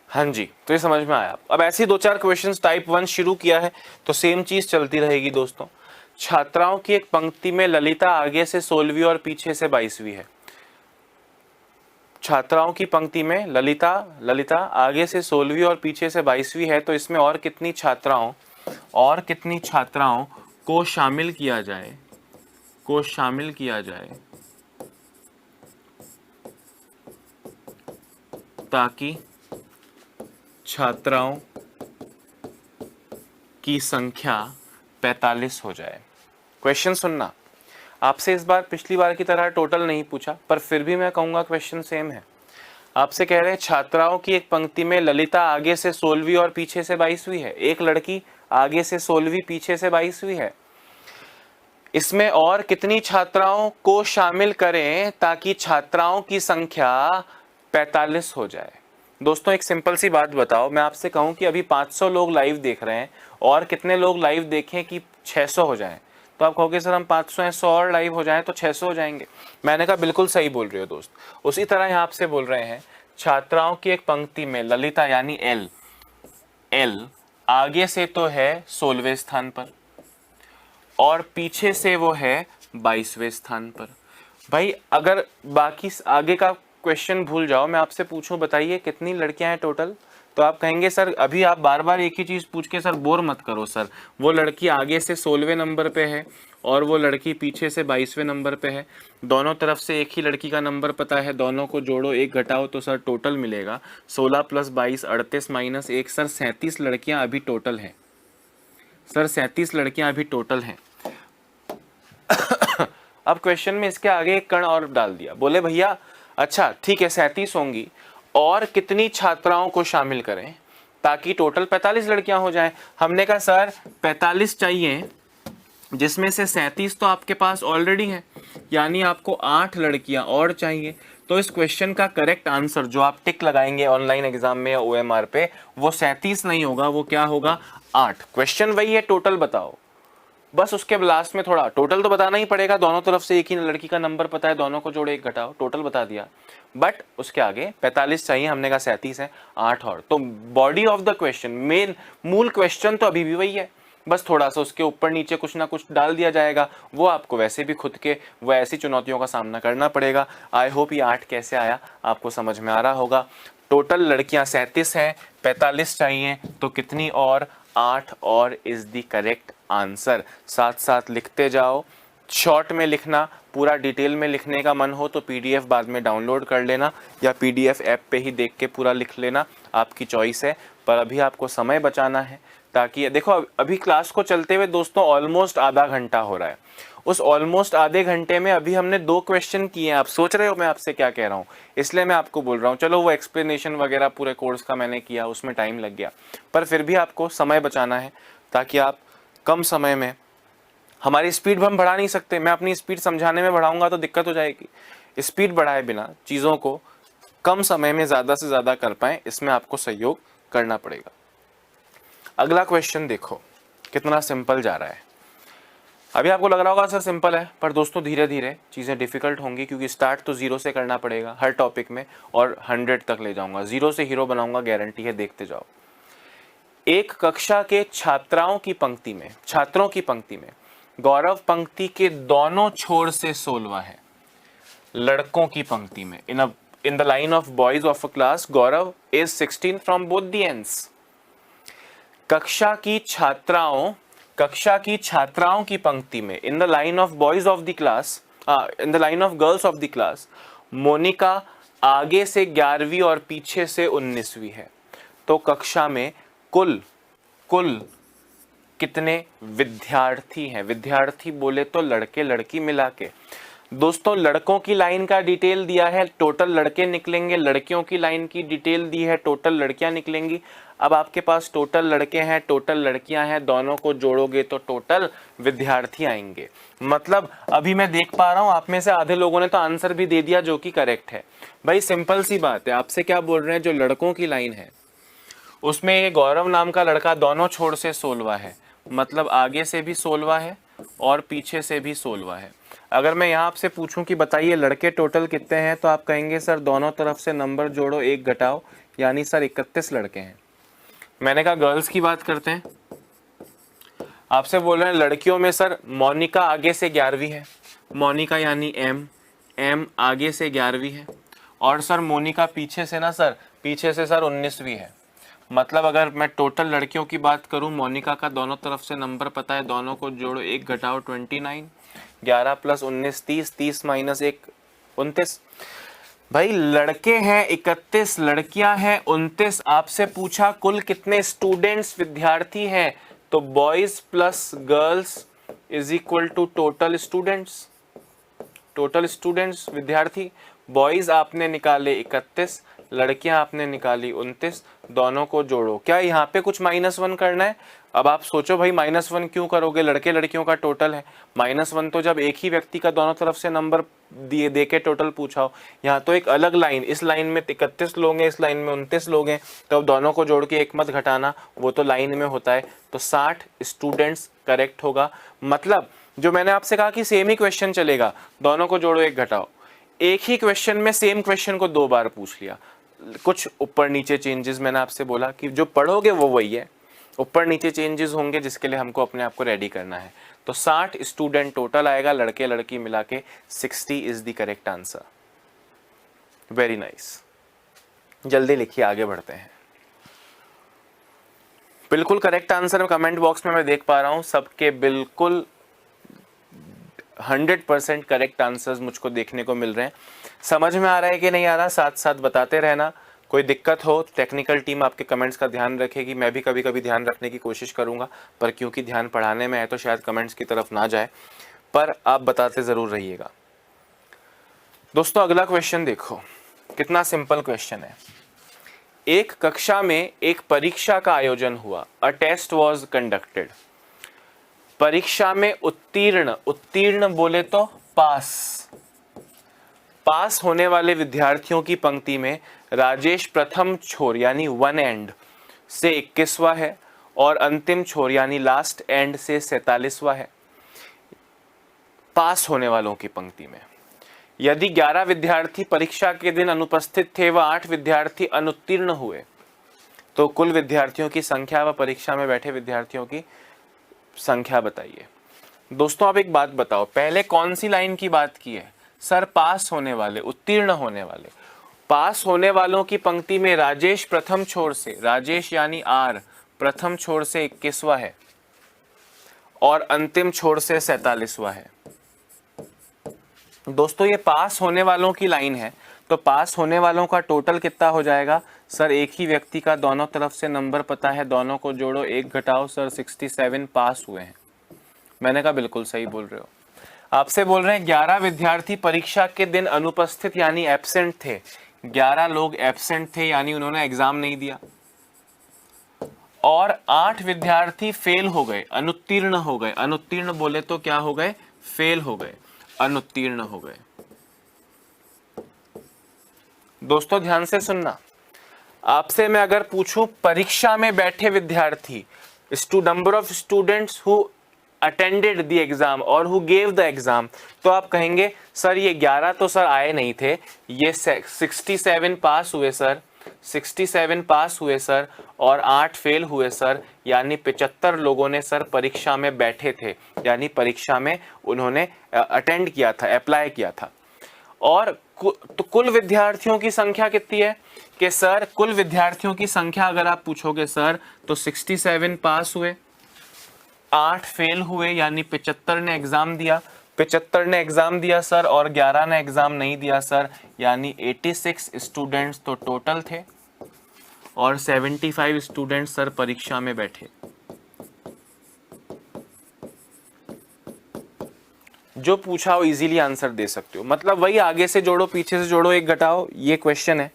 Speaker 1: हाँ जी, तो ये समझ में आया। अब ऐसे ही 2-4 क्वेश्चंस टाइप 1 शुरू किया है तो सेम चीज चलती रहेगी दोस्तों। छात्राओं की एक पंक्ति में ललिता आगे से 16वीं और पीछे से 22वीं है। छात्राओं की पंक्ति में ललिता आगे से 16वीं और पीछे से 22वीं है, तो इसमें और कितनी छात्राओं को शामिल किया जाए ताकि छात्राओं की संख्या 45 हो जाए। क्वेश्चन सुनना, आपसे इस बार पिछली बार की तरह टोटल नहीं पूछा पर फिर भी मैं कहूंगा क्वेश्चन सेम है। आपसे कह रहे हैं छात्राओं की एक पंक्ति में ललिता आगे से 16वीं और पीछे से 22वीं है। एक लड़की आगे से 16वीं पीछे से 22वीं है। इसमें और कितनी छात्राओं को शामिल करें ताकि छात्राओं की संख्या 45 हो जाए। दोस्तों एक सिंपल सी बात बताओ, मैं आपसे कहूं कि अभी 500 लोग लाइव देख रहे हैं और कितने लोग लाइव देखें कि 600 हो जाएं, तो आप कहोगे सर हम 500 हैं 100 और लाइव हो जाएं तो 600 हो जाएंगे। मैंने कहा बिल्कुल सही बोल रहे हो दोस्त। उसी तरह यहाँ आपसे बोल रहे हैं छात्राओं की एक पंक्ति में ललिता यानी एल आगे से तो है 16वें स्थान पर और पीछे से वो है 22वें स्थान पर। भाई अगर बाकी आगे का क्वेश्चन भूल जाओ, मैं आपसे पूछूं बताइए कितनी लड़कियां हैं टोटल, तो आप कहेंगे सर अभी आप बार बार एक ही चीज पूछ के सर बोर मत करो सर। वो लड़की आगे से 16वें नंबर पे है और वो लड़की पीछे से 22वें नंबर पे है। दोनों तरफ से एक ही लड़की का नंबर पता है, दोनों को जोड़ो एक घटाओ तो सर टोटल मिलेगा 16 + 22 38 - 1 सर 37 लड़कियां अभी टोटल हैं। सर 37 लड़कियां अभी टोटल हैं। अब क्वेश्चन में इसके आगे एक कण और डाल दिया, बोले भैया अच्छा ठीक है 37 होंगी और कितनी छात्राओं को शामिल करें ताकि टोटल 45 लड़कियां हो जाएं। हमने कहा सर 45 चाहिए जिसमें से 37 तो आपके पास ऑलरेडी है, यानी आपको 8 लड़कियां और चाहिए। तो इस क्वेश्चन का करेक्ट आंसर जो आप टिक लगाएंगे ऑनलाइन एग्जाम में या OMR पे वो 37 नहीं होगा, वो क्या होगा 8। क्वेश्चन वही है टोटल बताओ, बस उसके लास्ट में थोड़ा टोटल तो बताना ही पड़ेगा। दोनों तरफ से एक ही लड़की का नंबर पता है, दोनों को जोड़े एक घटाओ टोटल बता दिया, बट उसके आगे 45 चाहिए, हमने कहा 37 है 8 और। तो body of the question main मूल क्वेश्चन तो अभी भी वही है, बस थोड़ा सा उसके ऊपर नीचे कुछ ना कुछ डाल दिया जाएगा। वो आपको वैसे भी खुद के वो ऐसी चुनौतियों का सामना करना पड़ेगा। आई होप ये 8 कैसे आया आपको समझ में आ रहा होगा। टोटल लड़कियां 37 हैं, 45 चाहिए तो कितनी और 8 और इज द करेक्ट आंसर। साथ साथ लिखते जाओ, शॉर्ट में लिखना, पूरा डिटेल में लिखने का मन हो तो PDF बाद में डाउनलोड कर लेना या PDF ऐप पे ही देख के पूरा लिख लेना, आपकी चॉइस है। पर अभी आपको समय बचाना है ताकि देखो अभी क्लास को चलते हुए दोस्तों ऑलमोस्ट आधा घंटा हो रहा है। उस ऑलमोस्ट आधे घंटे में अभी हमने 2 क्वेश्चन किए हैं। आप सोच रहे हो मैं आपसे क्या कह रहा हूँ, इसलिए मैं आपको बोल रहा हूँ। चलो वो एक्सप्लेनेशन वगैरह पूरे कोर्स का मैंने किया, उसमें टाइम लग गया, पर फिर भी आपको समय बचाना है ताकि आप कम समय में, हमारी स्पीड हम बढ़ा नहीं सकते, मैं अपनी स्पीड समझाने में बढ़ाऊंगा तो दिक्कत हो जाएगी। स्पीड बढ़ाए बिना चीज़ों को कम समय में ज़्यादा से ज़्यादा कर पाएं, इसमें आपको सहयोग करना पड़ेगा। अगला क्वेश्चन देखो कितना सिंपल जा रहा है। अभी आपको लग रहा होगा सर सिंपल है, पर दोस्तों धीरे धीरे चीज़ें डिफिकल्ट होंगी, क्योंकि स्टार्ट तो 0 से करना पड़ेगा हर टॉपिक में, और 100 तक ले जाऊंगा, 0 से हीरो बनाऊंगा, गारंटी है, देखते जाओ। एक कक्षा के छात्रों की पंक्ति में गौरव पंक्ति के दोनों छोर से 16वां है। लड़कों की पंक्ति में in the line of boys of a class Gaurav is 16 from both the ends. कक्षा की छात्राओं की पंक्ति में in the line of boys of the class, in the line of girls of the class, Monika आगे से 11वीं और पीछे से 19वीं है। तो कक्षा में कुल कितने विद्यार्थी हैं? विद्यार्थी बोले तो लड़के लड़की मिला के। दोस्तों लड़कों की लाइन का डिटेल दिया है, टोटल लड़के निकलेंगे, लड़कियों की लाइन की डिटेल दी है, टोटल लड़कियां निकलेंगी। अब आपके पास टोटल लड़के हैं, टोटल लड़कियां हैं, दोनों को जोड़ोगे तो टोटल विद्यार्थी आएंगे। मतलब अभी मैं देख पा रहा हूं आप में से आधे लोगों ने तो आंसर भी दे दिया, जो कि करेक्ट है। भाई सिंपल सी बात है, आपसे क्या बोल रहे हैं, जो लड़कों की लाइन है उसमें ये गौरव नाम का लड़का दोनों छोर से 16वां है, मतलब आगे से भी 16वां है और पीछे से भी 16वां है। अगर मैं यहाँ आपसे पूछूं कि बताइए लड़के टोटल कितने हैं, तो आप कहेंगे सर दोनों तरफ से नंबर जोड़ो, एक घटाओ, यानी सर 31 लड़के हैं। मैंने कहा गर्ल्स की बात करते हैं, आपसे बोल रहे हैं लड़कियों में सर मोनिका आगे से 11वीं है, मोनिका यानी एम आगे से 11वीं है, और सर मोनिका पीछे से सर 19वीं है। मतलब अगर मैं टोटल लड़कियों की बात करूं, मोनिका का दोनों तरफ से नंबर पता है, दोनों को जोड़ो, एक घटाओ 29, 11 प्लस 19 30, 30 माइनस 1 29। भाई लड़के हैं 31, लड़कियां हैं 29। आपसे पूछा कुल कितने स्टूडेंट्स विद्यार्थी हैं, तो boys plus girls is equal to total students विद्यार्थी। बॉयज आपने निकाले 31, लड़कियां आपने निकाली 29, दोनों को जोड़ो। क्या यहाँ पे कुछ -1 करना है? अब आप सोचो भाई -1 क्यों करोगे, लड़के लड़कियों का टोटल है। -1 तो जब एक ही व्यक्ति का दोनों तरफ से नंबर दे के टोटल पूछा हो। यहाँ तो एक अलग लाइन, इस लाइन में 31 लोग हैं, इस लाइन में 29 लोग हैं, तो अब दोनों को जोड़ के एक मत घटाना, वो तो लाइन में होता है। तो 60 स्टूडेंट्स करेक्ट होगा। मतलब जो मैंने आपसे कहा कि सेम ही क्वेश्चन चलेगा, दोनों को जोड़ो एक घटाओ, एक ही क्वेश्चन में सेम क्वेश्चन को 2 बार पूछ लिया। कुछ ऊपर नीचे चेंजेस मैंने आपसे बोला कि जो पढ़ोगे वो वही है, ऊपर नीचे चेंजेस होंगे जिसके लिए हमको अपने आप को रेडी करना है। तो 60 स्टूडेंट टोटल आएगा, लड़के लड़की मिला के 60 is the correct answer. Very nice, जल्दी लिखिए, आगे बढ़ते हैं। बिल्कुल करेक्ट आंसर कमेंट बॉक्स में मैं देख पा रहा हूं, सबके बिल्कुल 100% करेक्ट आंसर्स मुझको देखने को मिल रहे हैं। समझ में आ रहा है कि नहीं आ रहा, साथ साथ बताते रहना। कोई दिक्कत हो टेक्निकल टीम आपके कमेंट्स का ध्यान रखेगी, मैं भी कभी कभी ध्यान रखने की कोशिश करूंगा, पर क्योंकि ध्यान पढ़ाने में है तो शायद कमेंट्स की तरफ ना जाए, पर आप बताते ज़रूर रहिएगा। दोस्तों अगला क्वेश्चन देखो, कितना सिंपल क्वेश्चन है। एक कक्षा में एक परीक्षा का आयोजन हुआ, अ टेस्ट वॉज कंडक्टेड। परीक्षा में उत्तीर्ण बोले तो पास होने वाले विद्यार्थियों की पंक्ति में राजेश प्रथम छोर यानी वन एंड से 21वां है, और अंतिम छोर यानी लास्ट एंड से 47वां है। पास होने वालों की पंक्ति में यदि 11 विद्यार्थी परीक्षा के दिन अनुपस्थित थे व 8 विद्यार्थी अनुत्तीर्ण हुए, तो कुल विद्यार्थियों की संख्या व परीक्षा में बैठे विद्यार्थियों की संख्या बताइए। दोस्तों आप एक बात बताओ, पहले कौन सी लाइन की बात की है? सर पास होने वाले, उत्तीर्ण होने वाले। पास होने वालों की पंक्ति में राजेश प्रथम छोर से, राजेश यानी आर, प्रथम छोर से 21वां है और अंतिम छोर से 47वां है। दोस्तों ये पास होने वालों की लाइन है, तो पास होने वालों का टोटल कितना हो जाएगा? सर एक ही व्यक्ति का दोनों तरफ से नंबर पता है, दोनों को जोड़ो, एक घटाओ, सर 67 पास हुए हैं। मैंने कहा बिल्कुल सही बोल रहे हो। आपसे बोल रहे हैं 11 विद्यार्थी परीक्षा के दिन अनुपस्थित यानी एब्सेंट थे, 11 लोग एब्सेंट थे यानी उन्होंने एग्जाम नहीं दिया, और 8 विद्यार्थी फेल हो गए, अनुत्तीर्ण हो गए। अनुत्तीर्ण बोले तो क्या हो गए? फेल हो गए, अनुत्तीर्ण हो गए। दोस्तों ध्यान से सुनना, आपसे मैं अगर पूछूं परीक्षा में बैठे विद्यार्थी, number of students who attended the exam और हु गेव द एग्जाम, तो आप कहेंगे सर ये 11 तो सर आए नहीं थे, ये 67 पास हुए सर, 67 पास हुए सर और 8 फेल हुए सर, यानी 75 लोगों ने सर परीक्षा में बैठे थे, यानी परीक्षा में उन्होंने अटेंड किया था, अप्लाई किया था। और तो कुल विद्यार्थियों की संख्या कितनी है कि सर कुल विद्यार्थियों की संख्या अगर आप पूछोगे सर तो 67 पास हुए, 8 फेल हुए, यानी 75 ने एग्जाम दिया, 75 ने एग्जाम दिया सर और 11 ने एग्जाम नहीं दिया सर, यानी 86 स्टूडेंट्स तो टोटल थे और 75 स्टूडेंट्स सर परीक्षा में बैठे। जो पूछा हो इजीली आंसर दे सकते हो, मतलब वही आगे से जोड़ो पीछे से जोड़ो एक घटाओ, ये क्वेश्चन है।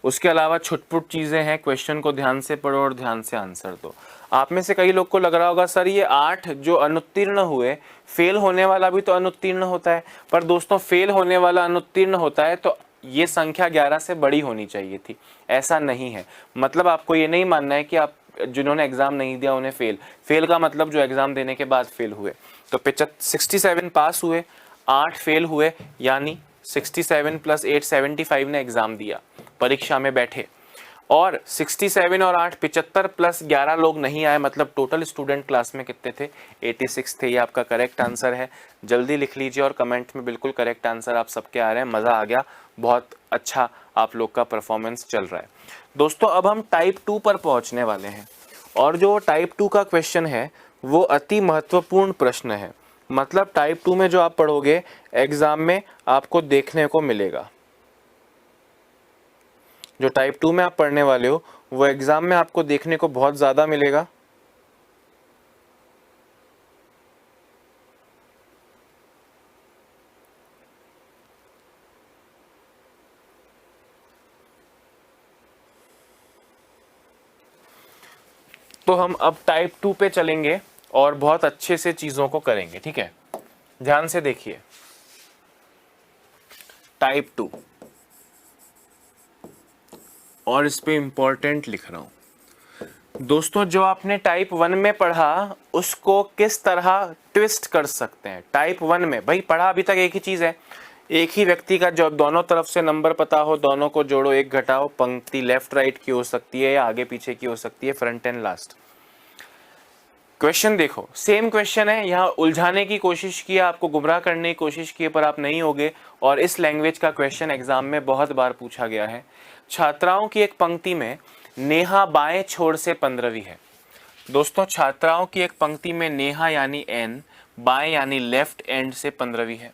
Speaker 1: उसके अलावा छुटपुट चीजें हैं, क्वेश्चन को ध्यान से पढ़ो और ध्यान से आंसर दो। आप में से कई लोग को लग रहा होगा सर ये 8 जो अनुत्तीर्ण हुए, फेल होने वाला भी तो अनुत्तीर्ण होता है, पर दोस्तों फेल होने वाला अनुत्तीर्ण होता है तो ये संख्या 11 से बड़ी होनी चाहिए थी, ऐसा नहीं है। मतलब आपको ये नहीं मानना है कि आप जिन्होंने एग्जाम नहीं दिया उन्हें फेल का मतलब जो एग्जाम देने के बाद फेल हुए। तो 67 पास हुए, 8 फेल हुए, यानी 67 प्लस 8 75 ने एग्जाम दिया, परीक्षा में बैठे। और 67 और 8 75 प्लस 11 लोग नहीं आए, मतलब टोटल स्टूडेंट क्लास में कितने थे? 86 थे। ये आपका करेक्ट आंसर है। जल्दी लिख लीजिए और कमेंट में बिल्कुल करेक्ट आंसर आप सबके आ रहे हैं। मज़ा आ गया, बहुत अच्छा आप लोग का परफॉर्मेंस चल रहा है। दोस्तों अब हम टाइप 2 पर पहुंचने वाले हैं और जो टाइप 2 का क्वेश्चन है वो अति महत्वपूर्ण प्रश्न है। मतलब टाइप 2 में जो आप पढ़ोगे एग्जाम में आपको देखने को मिलेगा, जो टाइप 2 में आप पढ़ने वाले हो वो एग्जाम में आपको देखने को बहुत ज्यादा मिलेगा। तो हम अब टाइप 2 पे चलेंगे और बहुत अच्छे से चीजों को करेंगे, ठीक है? ध्यान से देखिए, टाइप 2 और इस पे इंपॉर्टेंट लिख रहा हूं। दोस्तों जो आपने टाइप 1 में पढ़ा उसको किस तरह ट्विस्ट कर सकते हैं। टाइप 1 में भाई पढ़ा अभी तक एक ही चीज है, एक ही व्यक्ति का जब दोनों तरफ से नंबर पता हो, दोनों को जोड़ो, एक घटाओ, पंक्ति लेफ्ट राइट की हो सकती है या आगे पीछे की हो सकती है, फ्रंट एंड लास्ट। क्वेश्चन देखो, सेम क्वेश्चन है, यहाँ उलझाने की कोशिश की, आपको गुमराह करने की कोशिश की, पर आप नहीं होगे। और इस लैंग्वेज का क्वेश्चन एग्जाम में बहुत बार पूछा गया है। छात्राओं की एक पंक्ति में नेहा बाएं छोर से 15वीं है। दोस्तों छात्राओं की एक पंक्ति में नेहा यानी एन बाएं यानी लेफ्ट एंड से 15वीं है।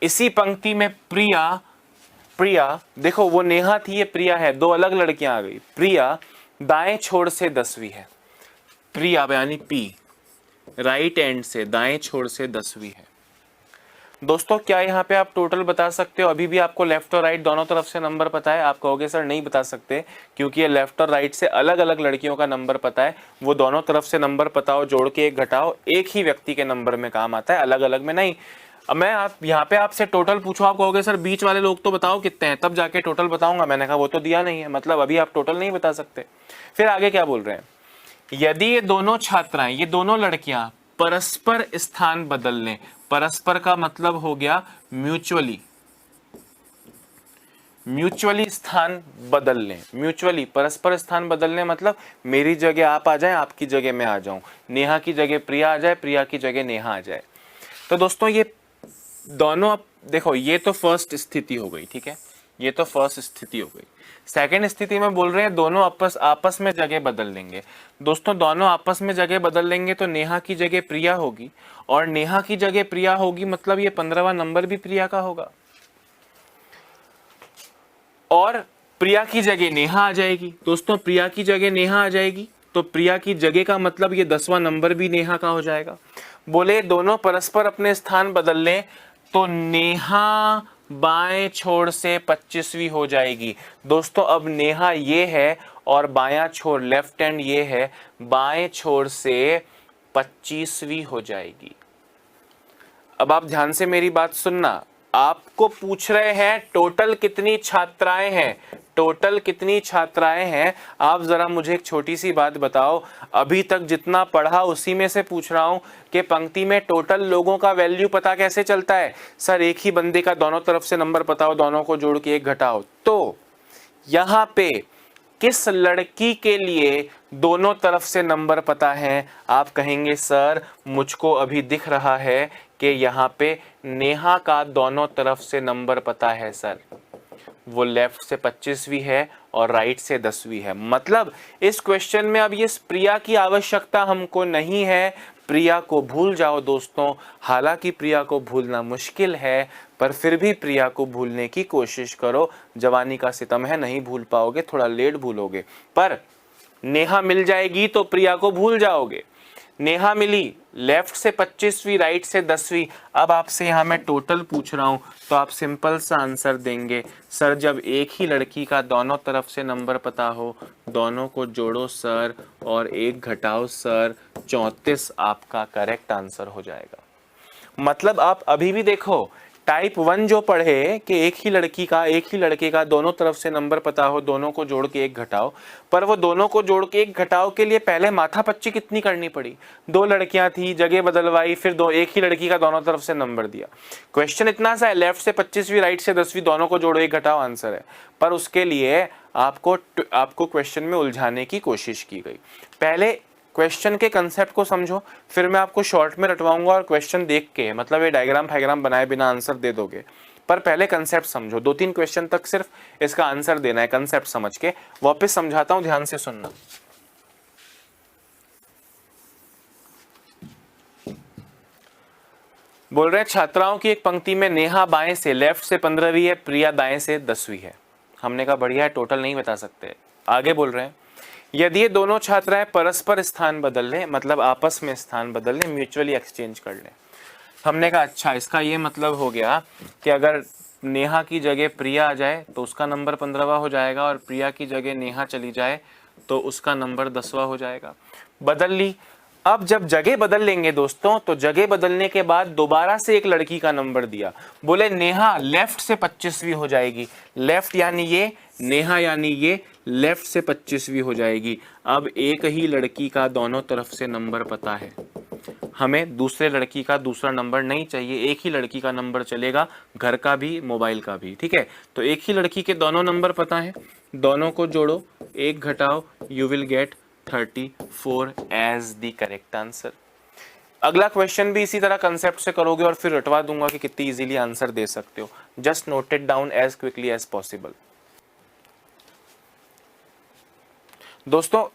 Speaker 1: इसी पंक्ति में प्रिया देखो वो नेहा थी, ये प्रिया है, दो अलग लड़कियां आ गई। प्रिया दाएं छोर से 10वीं है। प्रिया यानी पी राइट एंड से दाएं छोर से 10वीं है। दोस्तों क्या यहाँ पे आप टोटल बता सकते हो? अभी भी आपको लेफ्ट और राइट दोनों तरफ से नंबर पता है? आप कहोगे सर नहीं बता सकते, क्योंकि ये लेफ्ट और राइट से अलग अलग लड़कियों का नंबर पता है। वो दोनों तरफ से नंबर पता हो, जोड़ के एक घटाओ, एक ही व्यक्ति के नंबर में काम आता है, अलग अलग में नहीं। अब मैं आप यहाँ पे आपसे टोटल पूछो, आप कहोगे सर बीच वाले लोग तो बताओ कितने हैं, तब जाके टोटल बताऊंगा। मैंने कहा वो तो दिया नहीं है, मतलब अभी आप टोटल नहीं बता सकते। फिर आगे क्या बोल रहे हैं, यदि ये दोनों छात्राएं, ये दोनों लड़कियां परस्पर स्थान बदल लें, परस्पर का मतलब हो गया म्यूचुअली, म्यूचुअली स्थान बदल लें, म्यूचुअली परस्पर स्थान बदलने मतलब मेरी जगह आप आ जाएं, आपकी जगह मैं आ जाऊं, नेहा की जगह प्रिया आ जाए, प्रिया की जगह नेहा आ जाए। तो दोस्तों ये दोनों, अब देखो ये तो फर्स्ट स्थिति हो गई, ठीक है, ये तो फर्स्ट स्थिति हो गई। सेकंड स्थिति में बोल रहे हैं दोनों आपस में जगह बदल लेंगे। दोस्तों दोनों आपस में जगह बदल लेंगे तो नेहा की जगह प्रिया होगी और नेहा की जगह प्रिया होगी, मतलब ये 15वां नंबर भी प्रिया का होगा और प्रिया की जगह नेहा आ जाएगी। दोस्तों प्रिया की जगह नेहा आ जाएगी तो प्रिया की जगह का मतलब ये 10वां नंबर भी नेहा का हो जाएगा। बोले दोनों परस्पर अपने स्थान बदल लें तो नेहा बाएं छोर से 25वीं हो जाएगी। दोस्तों अब नेहा ये है और बायां छोर लेफ्ट हैंड ये है, बाएं छोर से 25वीं हो जाएगी। अब आप ध्यान से मेरी बात सुनना, आपको पूछ रहे हैं टोटल कितनी छात्राएं हैं, टोटल कितनी छात्राएं हैं। आप जरा मुझे एक छोटी सी बात बताओ, अभी तक जितना पढ़ा उसी में से पूछ रहा हूं कि पंक्ति में टोटल लोगों का वैल्यू पता कैसे चलता है। सर एक ही बंदे का दोनों तरफ से नंबर बताओ, दोनों को जोड़ के एक घटाओ। तो यहां पे किस लड़की के लिए दोनों तरफ से नंबर पता है? आप कहेंगे सर मुझको अभी दिख रहा है कि यहाँ पे नेहा का दोनों तरफ से नंबर पता है सर, वो लेफ्ट से 25वीं है और राइट से 10वीं है। मतलब इस क्वेश्चन में अब ये प्रिया की आवश्यकता हमको नहीं है, प्रिया को भूल जाओ दोस्तों। हालांकि प्रिया को भूलना मुश्किल है, पर फिर भी प्रिया को भूलने की कोशिश करो। जवानी का सितम है, नहीं भूल पाओगे, थोड़ा लेट भूलोगे, पर नेहा मिल जाएगी तो प्रिया को भूल जाओगे। नेहा मिली, लेफ्ट से 25वीं राइट से 10वीं। अब आपसे यहां मैं टोटल पूछ रहा हूं तो आप सिंपल सा आंसर देंगे सर जब एक ही लड़की का दोनों तरफ से नंबर पता हो, दोनों को जोड़ो सर और एक घटाओ सर, 34 आपका करेक्ट आंसर हो जाएगा। मतलब आप अभी भी देखो, टाइप 1 जो पढ़े कि एक ही लड़के का दोनों तरफ से नंबर पता हो, दोनों को जोड़ के एक घटाओ, पर वो दोनों को जोड़ के एक घटाओ के लिए पहले माथापच्ची कितनी करनी पड़ी। 2 लड़कियां थी, जगह बदलवाई, फिर एक ही लड़की का दोनों तरफ से नंबर दिया। क्वेश्चन इतना सा है, लेफ्ट से 25वीं राइट से 10वीं, दोनों को जोड़ो एक घटाओ आंसर है। पर उसके लिए आपको क्वेश्चन में उलझाने की कोशिश की गई। पहले क्वेश्चन के कंसेप्ट को समझो, फिर मैं आपको शॉर्ट में रटवाऊंगा और क्वेश्चन देख के, मतलब ये डायग्राम फायग्राम बनाए बिना आंसर दे दोगे। पर पहले कंसेप्ट समझो, 2-3 क्वेश्चन तक सिर्फ इसका आंसर देना है कंसेप्ट समझ के। वापस समझाता हूं, ध्यान से सुनना। बोल रहे हैं छात्राओं की एक पंक्ति में नेहा बाएं से, लेफ्ट से 15वीं है, प्रिया दाएं से 10वीं है। हमने कहा बढ़िया है, टोटल नहीं बता सकते। आगे बोल रहे हैं यदि ये दोनों छात्राएं परस्पर स्थान बदल लें, मतलब आपस में स्थान बदल लें, म्यूचुअली एक्सचेंज कर लें। हमने कहा अच्छा, इसका ये मतलब हो गया कि अगर नेहा की जगह प्रिया आ जाए तो उसका नंबर 15वां हो जाएगा, और प्रिया की जगह नेहा चली जाए तो उसका नंबर 10वां हो जाएगा। बदल ली। अब जब जगह बदल लेंगे दोस्तों, तो जगह बदलने के बाद दोबारा से एक लड़की का नंबर दिया, बोले नेहा लेफ्ट से 25वीं हो जाएगी। लेफ्ट यानी ये, नेहा यानी ये, लेफ्ट से 25वीं हो जाएगी। अब एक ही लड़की का दोनों तरफ से नंबर पता है, हमें दूसरे लड़की का दूसरा नंबर नहीं चाहिए, एक ही लड़की का नंबर चलेगा, घर का भी मोबाइल का भी, ठीक है। तो एक ही लड़की के दोनों नंबर पता है, दोनों को जोड़ो, एक घटाओ, you will get 34 as the correct answer. अगला क्वेश्चन भी इसी तरह कंसेप्ट से करोगे और फिर रटवा दूंगा कि कितनी इजीली आंसर दे सकते हो। Just note it down as quickly as possible. दोस्तों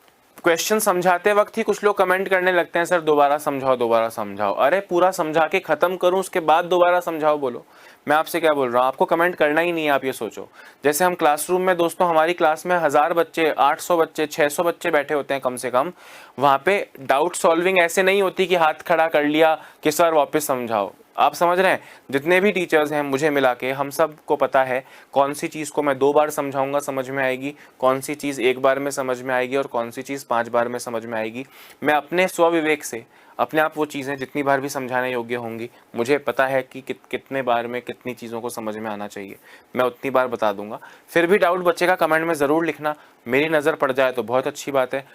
Speaker 1: क्वेश्चन समझाते वक्त ही कुछ लोग कमेंट करने लगते हैं सर दोबारा समझाओ, दोबारा समझाओ। अरे पूरा समझा के खत्म करूं उसके बाद दोबारा समझाओ बोलो। मैं आपसे क्या बोल रहा हूं, आपको कमेंट करना ही नहीं है। आप ये सोचो, जैसे हम क्लासरूम में दोस्तों, हमारी क्लास में 1000 बच्चे, 800 बच्चे, 600 बच्चे बैठे होते हैं कम से कम। वहां पे डाउट सॉल्विंग ऐसे नहीं होती कि हाथ खड़ा कर लिया कि सर वापस समझाओ। आप समझ रहे हैं, जितने भी टीचर्स हैं मुझे मिला के, हम सब को पता है कौन सी चीज़ को मैं 2 बार समझाऊंगा समझ में आएगी, कौन सी चीज़ 1 बार में समझ में आएगी और कौन सी चीज़ 5 बार में समझ में आएगी। मैं अपने स्वविवेक से अपने आप वो चीज़ें जितनी बार भी समझाने योग्य होंगी, मुझे पता है कि कितने बार में कितनी चीज़ों को समझ में आना चाहिए, मैं उतनी बार बता दूंगा। फिर भी डाउट बच्चे का कमेंट में ज़रूर लिखना, मेरी नज़र पड़ जाए तो बहुत अच्छी बात है,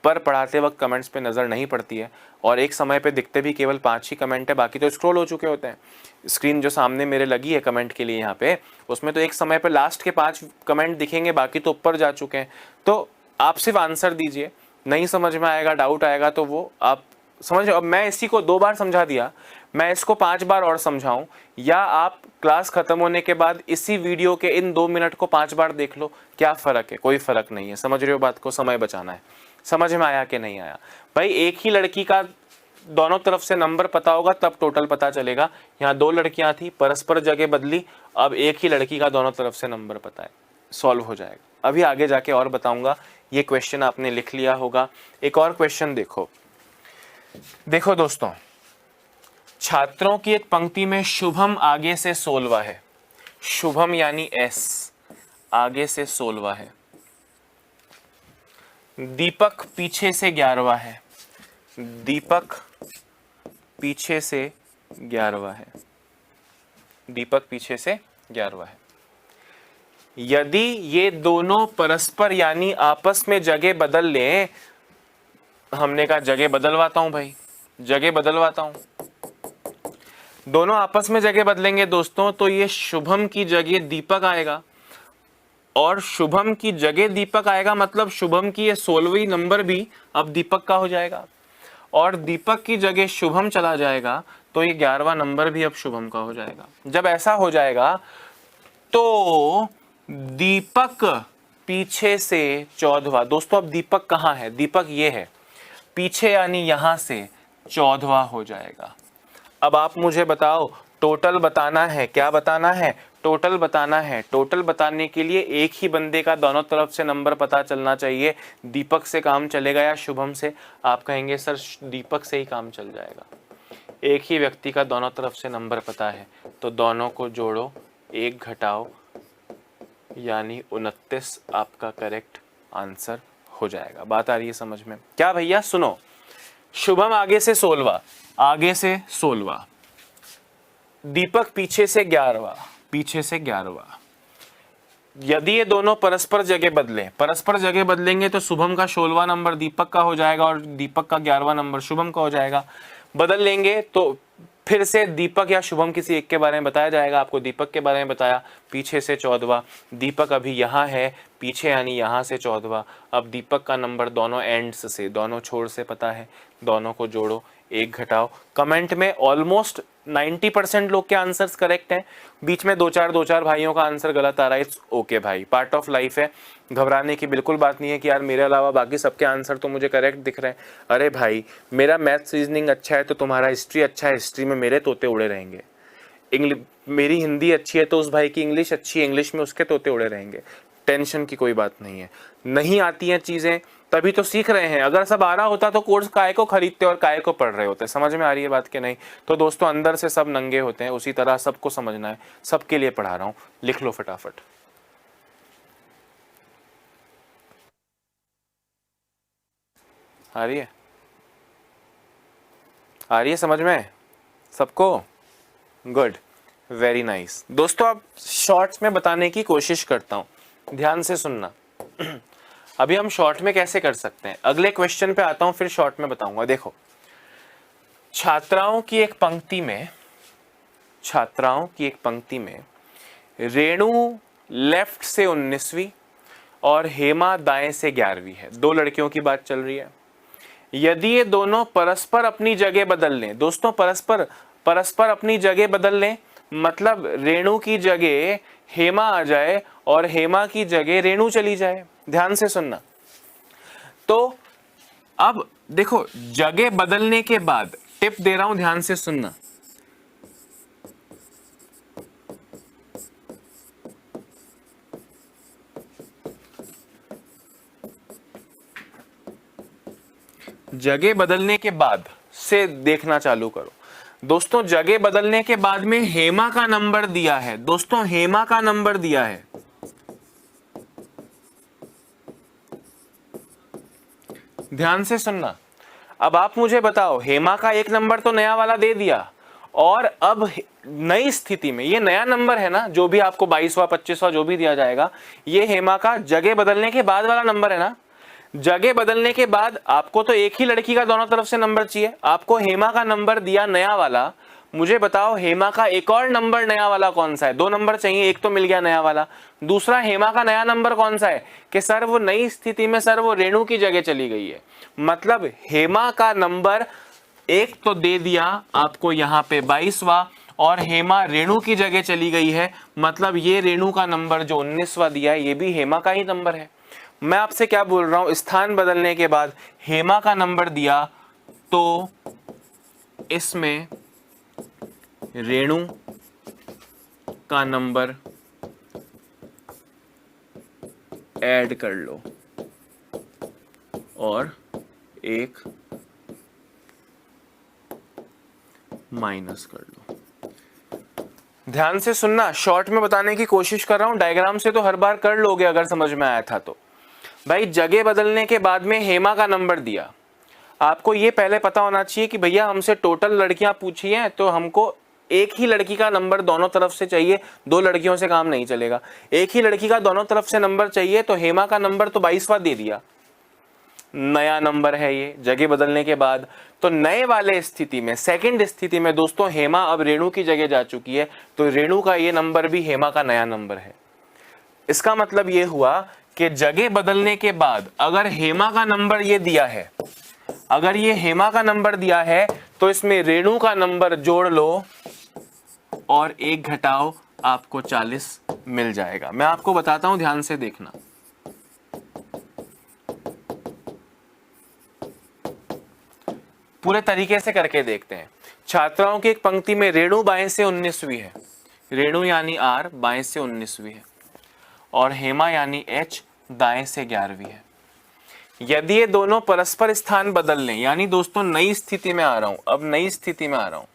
Speaker 1: पर पढ़ाते वक्त कमेंट्स पे नज़र नहीं पड़ती है, और एक समय पे दिखते भी केवल 5 ही कमेंट है, बाकी तो स्क्रॉल हो चुके होते हैं। स्क्रीन जो सामने मेरे लगी है कमेंट के लिए यहाँ पे, उसमें तो एक समय पे लास्ट के 5 कमेंट दिखेंगे, बाकी तो ऊपर जा चुके हैं। तो आप सिर्फ आंसर दीजिए, नहीं समझ में आएगा, डाउट आएगा तो वो आप समझ। अब मैं इसी को 2 बार समझा दिया, मैं इसको 5 बार और समझाऊं, या आप क्लास खत्म होने के बाद इसी वीडियो के इन 2 मिनट को 5 बार देख लो, क्या फ़र्क है? कोई फ़र्क नहीं है। समझ रहे हो बात को? समय बचाना है। समझ में आया कि नहीं आया भाई? एक ही लड़की का दोनों तरफ से नंबर पता होगा तब टोटल पता चलेगा। यहाँ 2 लड़कियां थी, परस्पर जगह बदली, अब एक ही लड़की का दोनों तरफ से नंबर पता है, सॉल्व हो जाएगा। अभी आगे जाके और बताऊंगा। ये क्वेश्चन आपने लिख लिया होगा। एक और क्वेश्चन देखो दोस्तों, छात्रों की एक पंक्ति में शुभम आगे से 16वां है, शुभम यानी एस आगे से 16वां है, दीपक पीछे से 11वां है, दीपक पीछे से 11वां है। दीपक पीछे से 11वां है। यदि ये दोनों परस्पर यानी आपस में जगह बदल लें, हमने कहा जगह बदलवाता हूं भाई, जगह बदलवाता हूं, दोनों आपस में जगह बदलेंगे दोस्तों, तो ये शुभम की जगह दीपक आएगा और शुभम की जगह दीपक आएगा, मतलब शुभम की ये 16वीं नंबर भी अब दीपक का हो जाएगा और दीपक की जगह शुभम चला जाएगा तो ये 11वां नंबर भी अब शुभम का हो जाएगा। जब ऐसा हो जाएगा तो दीपक पीछे से 14वां, दोस्तों अब दीपक कहां है, दीपक ये है पीछे यानी यहां से 14वां हो जाएगा। अब आप मुझे बताओ टोटल बताना है, क्या बताना है, टोटल बताना है। टोटल बताने के लिए एक ही बंदे का दोनों तरफ से नंबर पता चलना चाहिए। दीपक से काम चलेगा या शुभम से? आप कहेंगे सर दीपक से ही काम चल जाएगा। एक ही व्यक्ति का दोनों तरफ से नंबर पता है तो दोनों को जोड़ो, एक घटाओ, यानी 29 आपका करेक्ट आंसर हो जाएगा। बात आ रही है समझ में? क्या भैया सुनो, शुभम आगे से 16वां, आगे से 16वां, दीपक पीछे से 11वां, पीछे से 11वां। यदि ये दोनों परस्पर जगह बदलें, परस्पर जगह बदलेंगे तो शुभम का 16वां नंबर दीपक का हो जाएगा और दीपक का 11वां नंबर शुभम का हो जाएगा। बदल लेंगे तो फिर से दीपक या शुभम किसी एक के बारे में बताया जाएगा। आपको दीपक के बारे में बताया, पीछे से 14वां, दीपक अभी यहाँ है पीछे यानी यहाँ से 14वां। अब दीपक का नंबर दोनों एंड्स से, दोनों छोर से पता है, दोनों को जोड़ो, एक घटाओ। कमेंट में ऑलमोस्ट 90% लोग के आंसर्स करेक्ट हैं, बीच में दो चार भाइयों का आंसर गलत आ रहा है। इट्स ओके भाई, पार्ट ऑफ लाइफ है, घबराने की बिल्कुल बात नहीं है कि यार मेरे अलावा बाकी सबके आंसर तो मुझे करेक्ट दिख रहे हैं। अरे भाई मेरा मैथ्स रीजनिंग अच्छा है तो तुम्हारा हिस्ट्री अच्छा है, हिस्ट्री में मेरे तोते उड़े रहेंगे। मेरी हिंदी अच्छी है तो उस भाई की इंग्लिश अच्छी है, इंग्लिश में उसके तोते उड़े रहेंगे। टेंशन की कोई बात नहीं है। नहीं आती हैं चीजें तभी तो सीख रहे हैं। अगर सब आ रहा होता तो कोर्स काय को खरीदते और काय को पढ़ रहे होते। समझ में आ रही है बात कि नहीं? तो दोस्तों अंदर से सब नंगे होते हैं, उसी तरह सबको समझना है, सबके लिए पढ़ा रहा हूं। लिख लो फटाफट। आ रही है, आ रही है समझ में सबको? Good, very nice. दोस्तों अब शॉर्ट्स में बताने की कोशिश करता हूं, ध्यान से सुनना। अभी हम शॉर्ट में कैसे कर सकते हैं, अगले क्वेश्चन पे आता हूं फिर शॉर्ट में बताऊंगा। देखो, छात्राओं की एक पंक्ति में, छात्राओं की एक पंक्ति में रेणु लेफ्ट से 19वीं और हेमा दाएं से 11वीं है। दो लड़कियों की बात चल रही है। यदि ये दोनों परस्पर अपनी जगह बदल लें, दोस्तों परस्पर अपनी जगह बदल लें, मतलब रेणु की जगह हेमा आ जाए और हेमा की जगह रेणु चली जाए। ध्यान से सुनना। तो अब देखो, जगह बदलने के बाद टिप दे रहा हूं, ध्यान से सुनना। जगह बदलने के बाद से देखना चालू करो। दोस्तों जगह बदलने के बाद में हेमा का नंबर दिया है, दोस्तों हेमा का नंबर दिया है। ध्यान से सुनना। अब आप मुझे बताओ, हेमा का एक नंबर तो नया वाला दे दिया और अब नई स्थिति में ये नया नंबर है ना, जो भी आपको 22वां 25वां जो भी दिया जाएगा, ये हेमा का जगह बदलने के बाद वाला नंबर है ना। जगह बदलने के बाद आपको तो एक ही लड़की का दोनों तरफ से नंबर चाहिए, आपको हेमा का नंबर दिया नया वाला। मुझे बताओ हेमा का एक और नंबर नया वाला कौन सा है? दो नंबर चाहिए, एक तो मिल गया नया वाला, दूसरा हेमा का नया नंबर कौन सा है कि सर वो नई स्थिति में सर वो रेणु की जगह चली गई है। मतलब हेमा का नंबर एक तो दे दिया आपको यहाँ पे 22वां और हेमा रेणु की जगह चली गई है, मतलब ये रेणु का नंबर जो 19वां दिया है ये भी हेमा का ही नंबर है। मैं आपसे क्या बोल रहा हूं, स्थान बदलने के बाद हेमा का नंबर दिया तो इसमें रेणु का नंबर ऐड कर लो और एक माइनस कर लो। ध्यान से सुनना, शॉर्ट में बताने की कोशिश कर रहा हूं, डायग्राम से तो हर बार कर लोगे अगर समझ में आया था तो। भाई जगह बदलने के बाद में हेमा का नंबर दिया, आपको ये पहले पता होना चाहिए कि भैया हमसे टोटल लड़कियां पूछी हैं तो हमको एक ही लड़की का नंबर दोनों तरफ से चाहिए, दो लड़कियों से काम नहीं चलेगा। एक ही लड़की का दोनों तरफ से नंबर चाहिए, तो हेमा का नंबर तो 22वां दे दिया, नया नंबर है ये जगह बदलने के बाद। तो नए वाले स्थिति में, सेकंड स्थिति में दोस्तों, हेमा अब रेणु की जगह जा चुकी है, तो रेणु का ये नंबर भी हेमा का नया नंबर है। इसका मतलब ये हुआ कि जगह बदलने के बाद अगर हेमा का नंबर ये दिया है, अगर ये हेमा का नंबर दिया है, तो इसमें रेणु का नंबर जोड़ लो और एक घटाओ, आपको 40 मिल जाएगा। मैं आपको बताता हूं, ध्यान से देखना। पूरे तरीके से करके देखते हैं। छात्राओं की एक पंक्ति में रेणु बाएं से 19वीं है, रेणु यानी आर बाएं से 19वीं है, और हेमा यानी एच दाएं से 11वीं है। यदि ये दोनों परस्पर स्थान बदल लें, यानी दोस्तों नई स्थिति में आ रहा हूं, अब नई स्थिति में आ रहा हूं,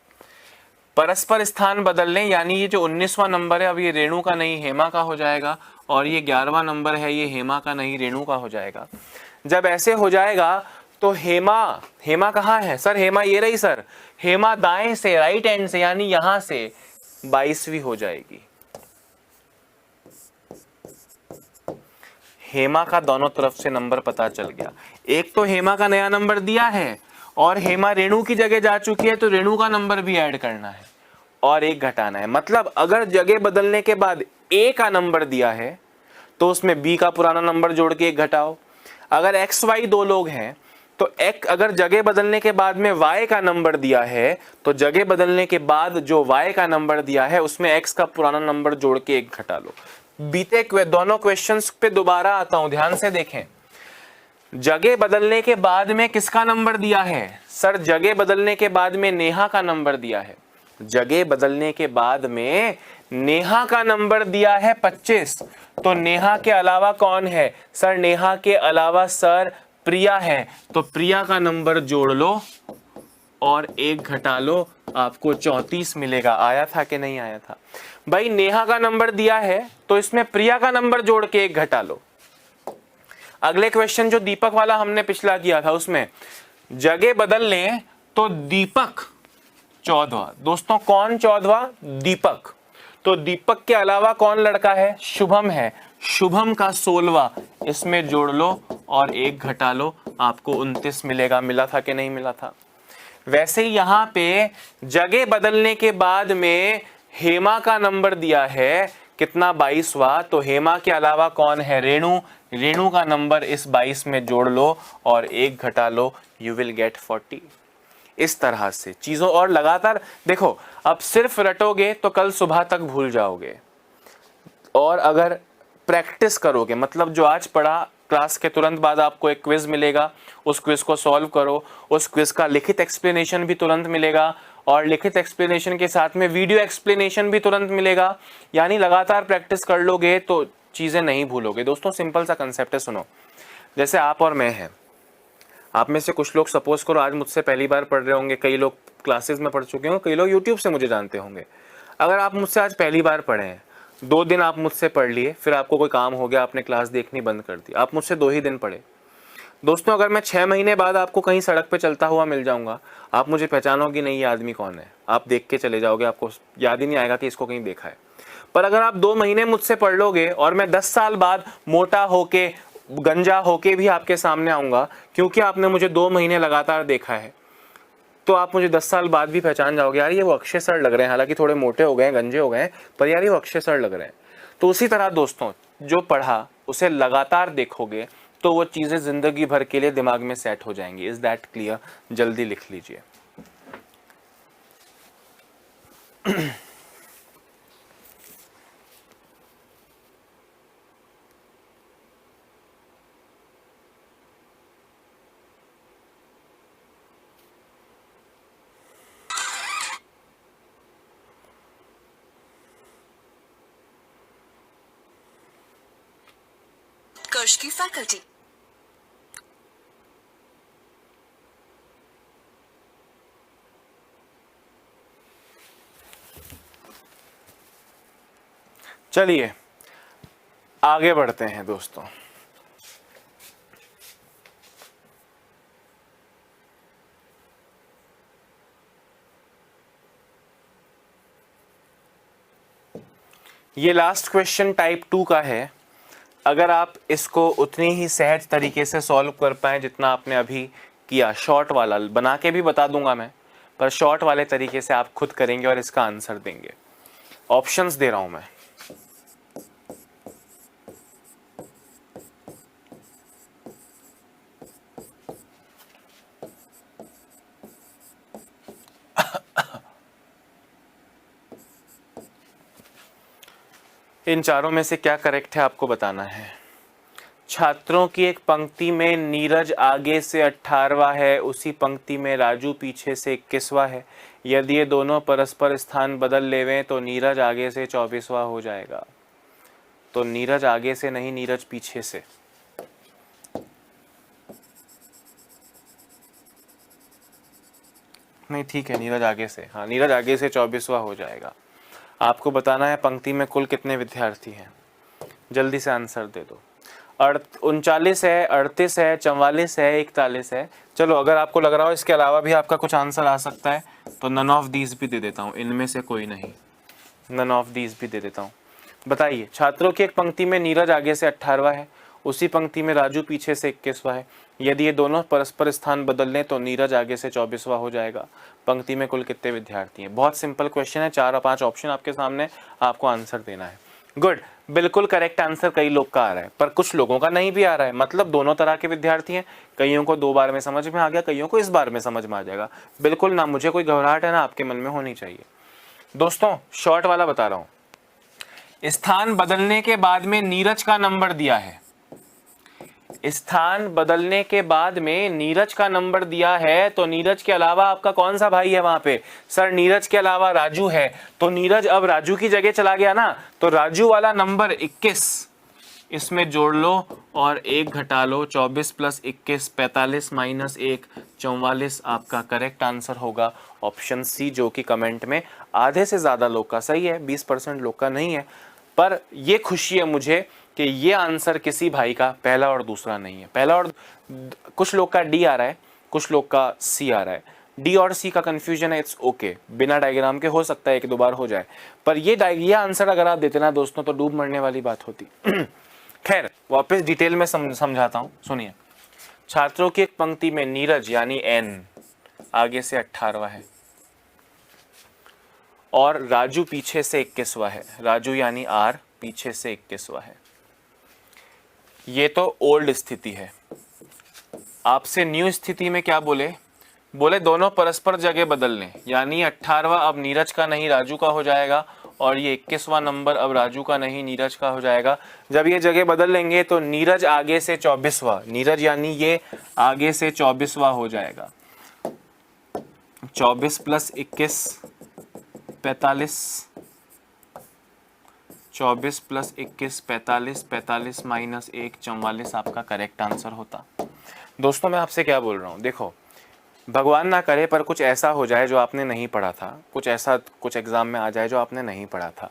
Speaker 1: परस्पर स्थान बदल लें, यानी ये जो 19वां नंबर है अब ये रेणु का नहीं हेमा का हो जाएगा, और ये 11वां नंबर है ये हेमा का नहीं रेणु का हो जाएगा। जब ऐसे हो जाएगा तो हेमा कहाँ है सर? हेमा ये रही सर। हेमा दाएं से, राइट हैंड से, यानी यहां से 22वीं हो जाएगी। हेमा का दोनों तरफ से नंबर पता चल गया। एक तो हेमा का नया नंबर दिया है, और हेमा रेणु की जगह जा चुकी है, तो रेणु का नंबर भी ऐड करना है और एक घटाना है। मतलब अगर जगह बदलने के बाद ए का नंबर दिया है, तो उसमें बी का पुराना नंबर जोड़ के एक घटाओ। अगर एक्स वाई दो लोग हैं, तो अगर जगह बदलने के बाद में y का नंबर दिया है, तो जगह बदलने के बाद जो y का नंबर दिया है उसमें x का पुराना नंबर जोड़ के एक घटा लो। बीते दोनों क्वेश्चंस पे दोबारा आता हूं, ध्यान से देखें। जगह बदलने के बाद में किसका नंबर दिया है? सर जगह बदलने के बाद में नेहा का नंबर दिया है। जगह बदलने के बाद में नेहा का नंबर दिया है 25। तो नेहा के अलावा कौन है? सर नेहा के अलावा सर प्रिया है, तो प्रिया का नंबर जोड़ लो और एक घटा लो, आपको 34 मिलेगा। आया था कि नहीं आया था? भाई नेहा का नंबर दिया है, तो इसमें प्रिया का नंबर जोड़ के एक घटा लो। अगले क्वेश्चन जो दीपक वाला हमने पिछला किया था, उसमें जगह बदल लें तो दीपक 14वां। दोस्तों कौन 14वां? दीपक। तो दीपक के अलावा कौन लड़का है? शुभम है। शुभम का 16वां, इसमें जोड़ लो और एक घटा लो, आपको 29 मिलेगा। मिला था कि नहीं मिला था? वैसे ही यहां पे जगह बदलने के बाद में हेमा का नंबर दिया है कितना? 22वां। तो हेमा के अलावा कौन है? रेणु। रेणु का नंबर इस 22 में जोड़ लो और एक घटा लो, यू विल गेट 40। इस तरह से चीजों और लगातार देखो। अब सिर्फ रटोगे तो कल सुबह तक भूल जाओगे, और अगर प्रैक्टिस करोगे, मतलब जो आज पढ़ा, क्लास के तुरंत बाद आपको एक क्विज मिलेगा, उस क्विज को सॉल्व करो, उस क्विज का लिखित एक्सप्लेनेशन भी तुरंत मिलेगा, और लिखित एक्सप्लेनेशन के साथ में वीडियो एक्सप्लेनेशन भी तुरंत मिलेगा। यानी लगातार प्रैक्टिस कर लोगे तो चीजें नहीं भूलोगे। दोस्तों सिंपल सा कंसेप्ट है, सुनो। जैसे आप और मैं हैं, आप में से कुछ लोग सपोज करो आज मुझसे पहली बार पढ़ रहे होंगे, कई लोग क्लासेस में पढ़ चुके होंगे, कई लोग यूट्यूब से मुझे जानते होंगे। अगर आप मुझसे आज पहली बार पढ़े हैं, 2 दिन आप मुझसे पढ़ लिए, फिर आपको कोई काम हो गया, आपने क्लास देखनी बंद कर दी, आप मुझसे 2 ही दिन पढ़े। दोस्तों अगर मैं 6 महीने बाद आपको कहीं सड़क पे चलता हुआ मिल जाऊंगा, आप मुझे पहचानोगे नहीं, ये आदमी कौन है, आप देख के चले जाओगे, आपको याद ही नहीं आएगा कि इसको कहीं देखा है। पर अगर आप 2 महीने मुझसे पढ़ लोगे और मैं 10 साल बाद मोटा होके, गंजा होके भी आपके सामने आऊंगा, क्योंकि आपने मुझे 2 महीने लगातार देखा है, तो आप मुझे 10 साल बाद भी पहचान जाओगे, यार ये वो अक्षय सर लग रहे हैं, हालांकि थोड़े मोटे हो गए हैं, गंजे हो गए हैं, पर यार ये वो अक्षय सर लग रहे हैं। तो उसी तरह दोस्तों जो पढ़ा उसे लगातार देखोगे तो वो चीजें जिंदगी भर के लिए दिमाग में सेट हो जाएंगी। Is that clear? जल्दी लिख लीजिए।
Speaker 2: कर्ष की फैकल्टी।
Speaker 1: चलिए आगे बढ़ते हैं दोस्तों। ये लास्ट क्वेश्चन टाइप 2 का है। अगर आप इसको उतनी ही सहज तरीके से सॉल्व कर पाएँ जितना आपने अभी किया, शॉर्ट वाला बना के भी बता दूंगा मैं, पर शॉर्ट वाले तरीके से आप खुद करेंगे और इसका आंसर देंगे। ऑप्शंस दे रहा हूं मैं। इन चारों में से क्या करेक्ट है आपको बताना है। छात्रों की एक पंक्ति में नीरज आगे से 18वां है, उसी पंक्ति में राजू पीछे से 21वां है। यदि ये दोनों परस्पर स्थान बदल लेवें तो नीरज आगे से 24वां हो जाएगा। तो नीरज आगे से नहीं, नीरज पीछे से। नहीं ठीक है, नीरज आगे से, हाँ नीरज आगे से 24वां हो जाएगा। आपको बताना है पंक्ति में कुल कितने विद्यार्थी हैं। जल्दी से आंसर दे दो। 39 है, 38 है, 44 है, 41 है। चलो अगर आपको लग रहा हो इसके अलावा भी आपका कुछ आंसर आ सकता है तो नन ऑफ दीज भी दे देता हूँ, इनमें से कोई नहीं, नन ऑफ दीज भी दे देता हूँ। बताइए, छात्रों की एक पंक्ति में नीरज आगे से 18वां है, उसी पंक्ति में राजू पीछे से 21वां है। यदि ये दोनों परस्पर स्थान बदल लें तो नीरज आगे से 24वां हो जाएगा। पंक्ति में कुल कितने विद्यार्थी हैं? बहुत सिंपल क्वेश्चन है, 4 और 5 ऑप्शन आपके सामने, आपको आंसर देना है। गुड, बिल्कुल करेक्ट आंसर कई लोग का आ रहा है, पर कुछ लोगों का नहीं भी आ रहा है। मतलब दोनों तरह के विद्यार्थी हैं, कईयों को 2 बार में समझ में आ गया, कईयों को इस बार में समझ में आ जाएगा। बिल्कुल ना मुझे कोई घबराहट है ना आपके मन में होनी चाहिए। दोस्तों शॉर्ट वाला बता रहा हूं। स्थान बदलने के बाद में नीरज का नंबर दिया है, स्थान बदलने के बाद में नीरज का नंबर दिया है, तो नीरज के अलावा आपका कौन सा भाई है वहां पे? सर नीरज के अलावा राजू है, तो नीरज अब राजू की जगह चला गया ना, तो राजू वाला नंबर 21 इसमें जोड़ लो और 1 घटा लो। 24 + 21 45 - 1 44 आपका करेक्ट आंसर होगा ऑप्शन सी, जो कि कमेंट में आधे से ज्यादा लोग का सही है, 20% लोग का नहीं है। पर ये खुशी है मुझे कि ये आंसर किसी भाई का पहला और दूसरा नहीं है। पहला और कुछ लोग का डी आ रहा है, कुछ लोग का सी आ रहा है। डी और सी का कंफ्यूजन है, इट्स ओके, बिना डायग्राम के हो सकता है 1-2 बार हो जाए, पर ये आंसर अगर आप देते ना दोस्तों तो डूब मरने वाली बात होती। खैर वापस डिटेल में समझाता हूं, सुनिए। छात्रों की एक पंक्ति में नीरज यानी एन आगे से 18वां है और राजू पीछे से 21वां है। राजू यानी आर पीछे से 21वां है। ये तो ओल्ड स्थिति है। आपसे न्यू स्थिति में क्या बोले? बोले दोनों परस्पर जगह बदल लें, यानी 18वां अब नीरज का नहीं राजू का हो जाएगा और ये 21वां नंबर अब राजू का नहीं नीरज का हो जाएगा। जब ये जगह बदल लेंगे तो नीरज आगे से 24वां, नीरज यानी ये आगे से 24वां हो जाएगा। 24 + 21 45, 24 + 21 45, 45 - 1 44 आपका करेक्ट आंसर होता। दोस्तों मैं आपसे क्या बोल रहा हूँ, देखो भगवान ना करे पर कुछ ऐसा हो जाए जो आपने नहीं पढ़ा था, कुछ ऐसा कुछ एग्जाम में आ जाए जो आपने नहीं पढ़ा था,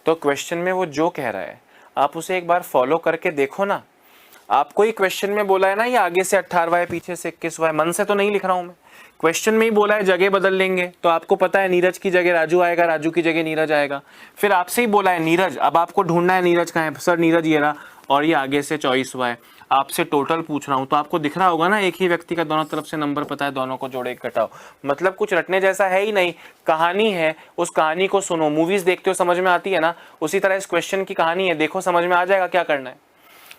Speaker 1: तो क्वेश्चन में वो जो कह रहा है आप उसे एक बार फॉलो करके देखो ना। आपको ही क्वेश्चन में बोला है ना ये आगे से 18वां है पीछे से 21वां है, मन से तो नहीं लिख रहा हूं मैं, क्वेश्चन में ही बोला है जगह बदल लेंगे, तो आपको पता है नीरज की जगह राजू आएगा, राजू की जगह नीरज आएगा। फिर आपसे ही बोला है नीरज, अब आपको ढूंढना है नीरज कहाँ है। सर नीरज ये रहा और ये आगे से 24वां है। आपसे टोटल पूछ रहा हूं तो आपको दिख रहा होगा ना, एक ही व्यक्ति का दोनों तरफ से नंबर पता है, दोनों को जोड़े एक घटाओ। मतलब कुछ रटने जैसा है ही नहीं, कहानी है, उस कहानी को सुनो। मूवीज देखते हो समझ में आती है ना, उसी तरह इस क्वेश्चन की कहानी है, देखो समझ में आ जाएगा क्या करना है।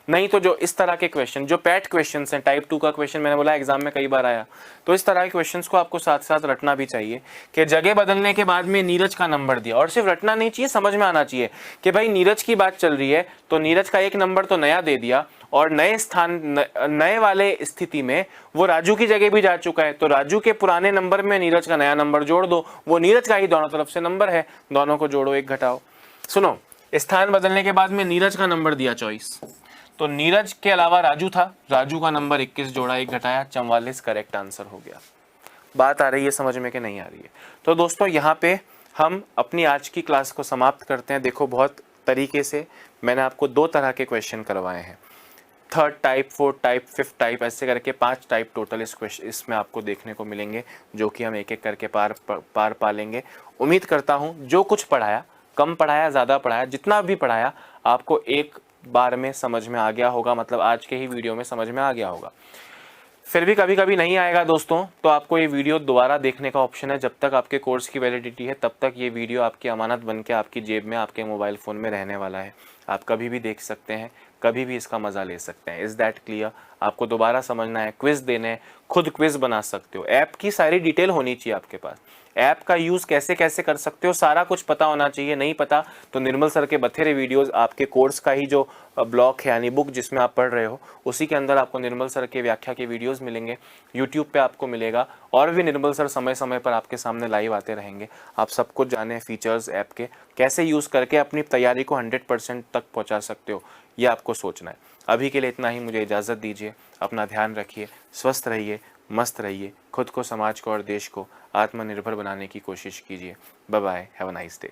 Speaker 1: नहीं तो जो इस तरह के क्वेश्चन, जो पैट क्वेश्चन हैं, टाइप 2 का क्वेश्चन मैंने बोला एग्जाम में कई बार आया, तो इस तरह के क्वेश्चंस को आपको साथ साथ रटना भी चाहिए कि जगह बदलने के बाद में नीरज का नंबर दिया। और सिर्फ रटना नहीं चाहिए, समझ में आना चाहिए कि भाई नीरज की बात चल रही है तो नीरज का एक नंबर तो नया दे दिया और नए स्थान नए वाले स्थिति में वो राजू की जगह भी जा चुका है, तो राजू के पुराने नंबर में नीरज का नया नंबर जोड़ दो, वो नीरज का ही दोनों तरफ से नंबर है, दोनों को जोड़ो एक घटाओ। सुनो, स्थान बदलने के बाद में नीरज का नंबर दिया 24, तो नीरज के अलावा राजू था, राजू का नंबर 21 जोड़ा एक घटाया 44 करेक्ट आंसर हो गया। बात आ रही है समझ में कि नहीं आ रही है? तो दोस्तों यहाँ पे हम अपनी आज की क्लास को समाप्त करते हैं। देखो बहुत तरीके से मैंने आपको 2 तरह के क्वेश्चन करवाए हैं, 3rd type, 4th type, 5th type, ऐसे करके 5 टाइप टोटल इसमें आपको देखने को मिलेंगे, जो कि हम एक एक करके पार पा लेंगे। उम्मीद करता हूँ जो कुछ पढ़ाया कम पढ़ाया ज़्यादा पढ़ाया, जितना भी पढ़ाया आपको एक बार में समझ में आ गया होगा, मतलब आज के ही वीडियो में समझ में आ गया होगा। फिर भी कभी कभी नहीं आएगा दोस्तों, तो आपको ये वीडियो दोबारा देखने का ऑप्शन है। जब तक आपके कोर्स की वैलिडिटी है तब तक ये वीडियो आपकी अमानत बन के आपकी जेब में, आपके मोबाइल फ़ोन में रहने वाला है। आप कभी भी देख सकते हैं, कभी भी इसका मज़ा ले सकते हैं। Is that clear? आपको दोबारा समझना है, क्विज़ देने हैं, खुद क्विज़ बना सकते हो। ऐप की सारी डिटेल होनी चाहिए आपके पास, ऐप का यूज़ कैसे कैसे कर सकते हो सारा कुछ पता होना चाहिए। नहीं पता तो निर्मल सर के बथेरे वीडियोस, आपके कोर्स का ही जो ब्लॉक है यानी बुक जिसमें आप पढ़ रहे हो, उसी के अंदर आपको निर्मल सर के व्याख्या के वीडियोस मिलेंगे, यूट्यूब पे आपको मिलेगा। और भी निर्मल सर समय समय पर आपके सामने लाइव आते रहेंगे। आप सब कुछ जाने फीचर्स ऐप के, कैसे यूज़ करके अपनी तैयारी को 100% तक पहुँचा सकते हो, ये आपको सोचना है। अभी के लिए इतना ही, मुझे इजाज़त दीजिए। अपना ध्यान रखिए, स्वस्थ रहिए, मस्त रहिए, खुद को, समाज को और देश को आत्मनिर्भर बनाने की कोशिश कीजिए। Bye bye, have a nice day.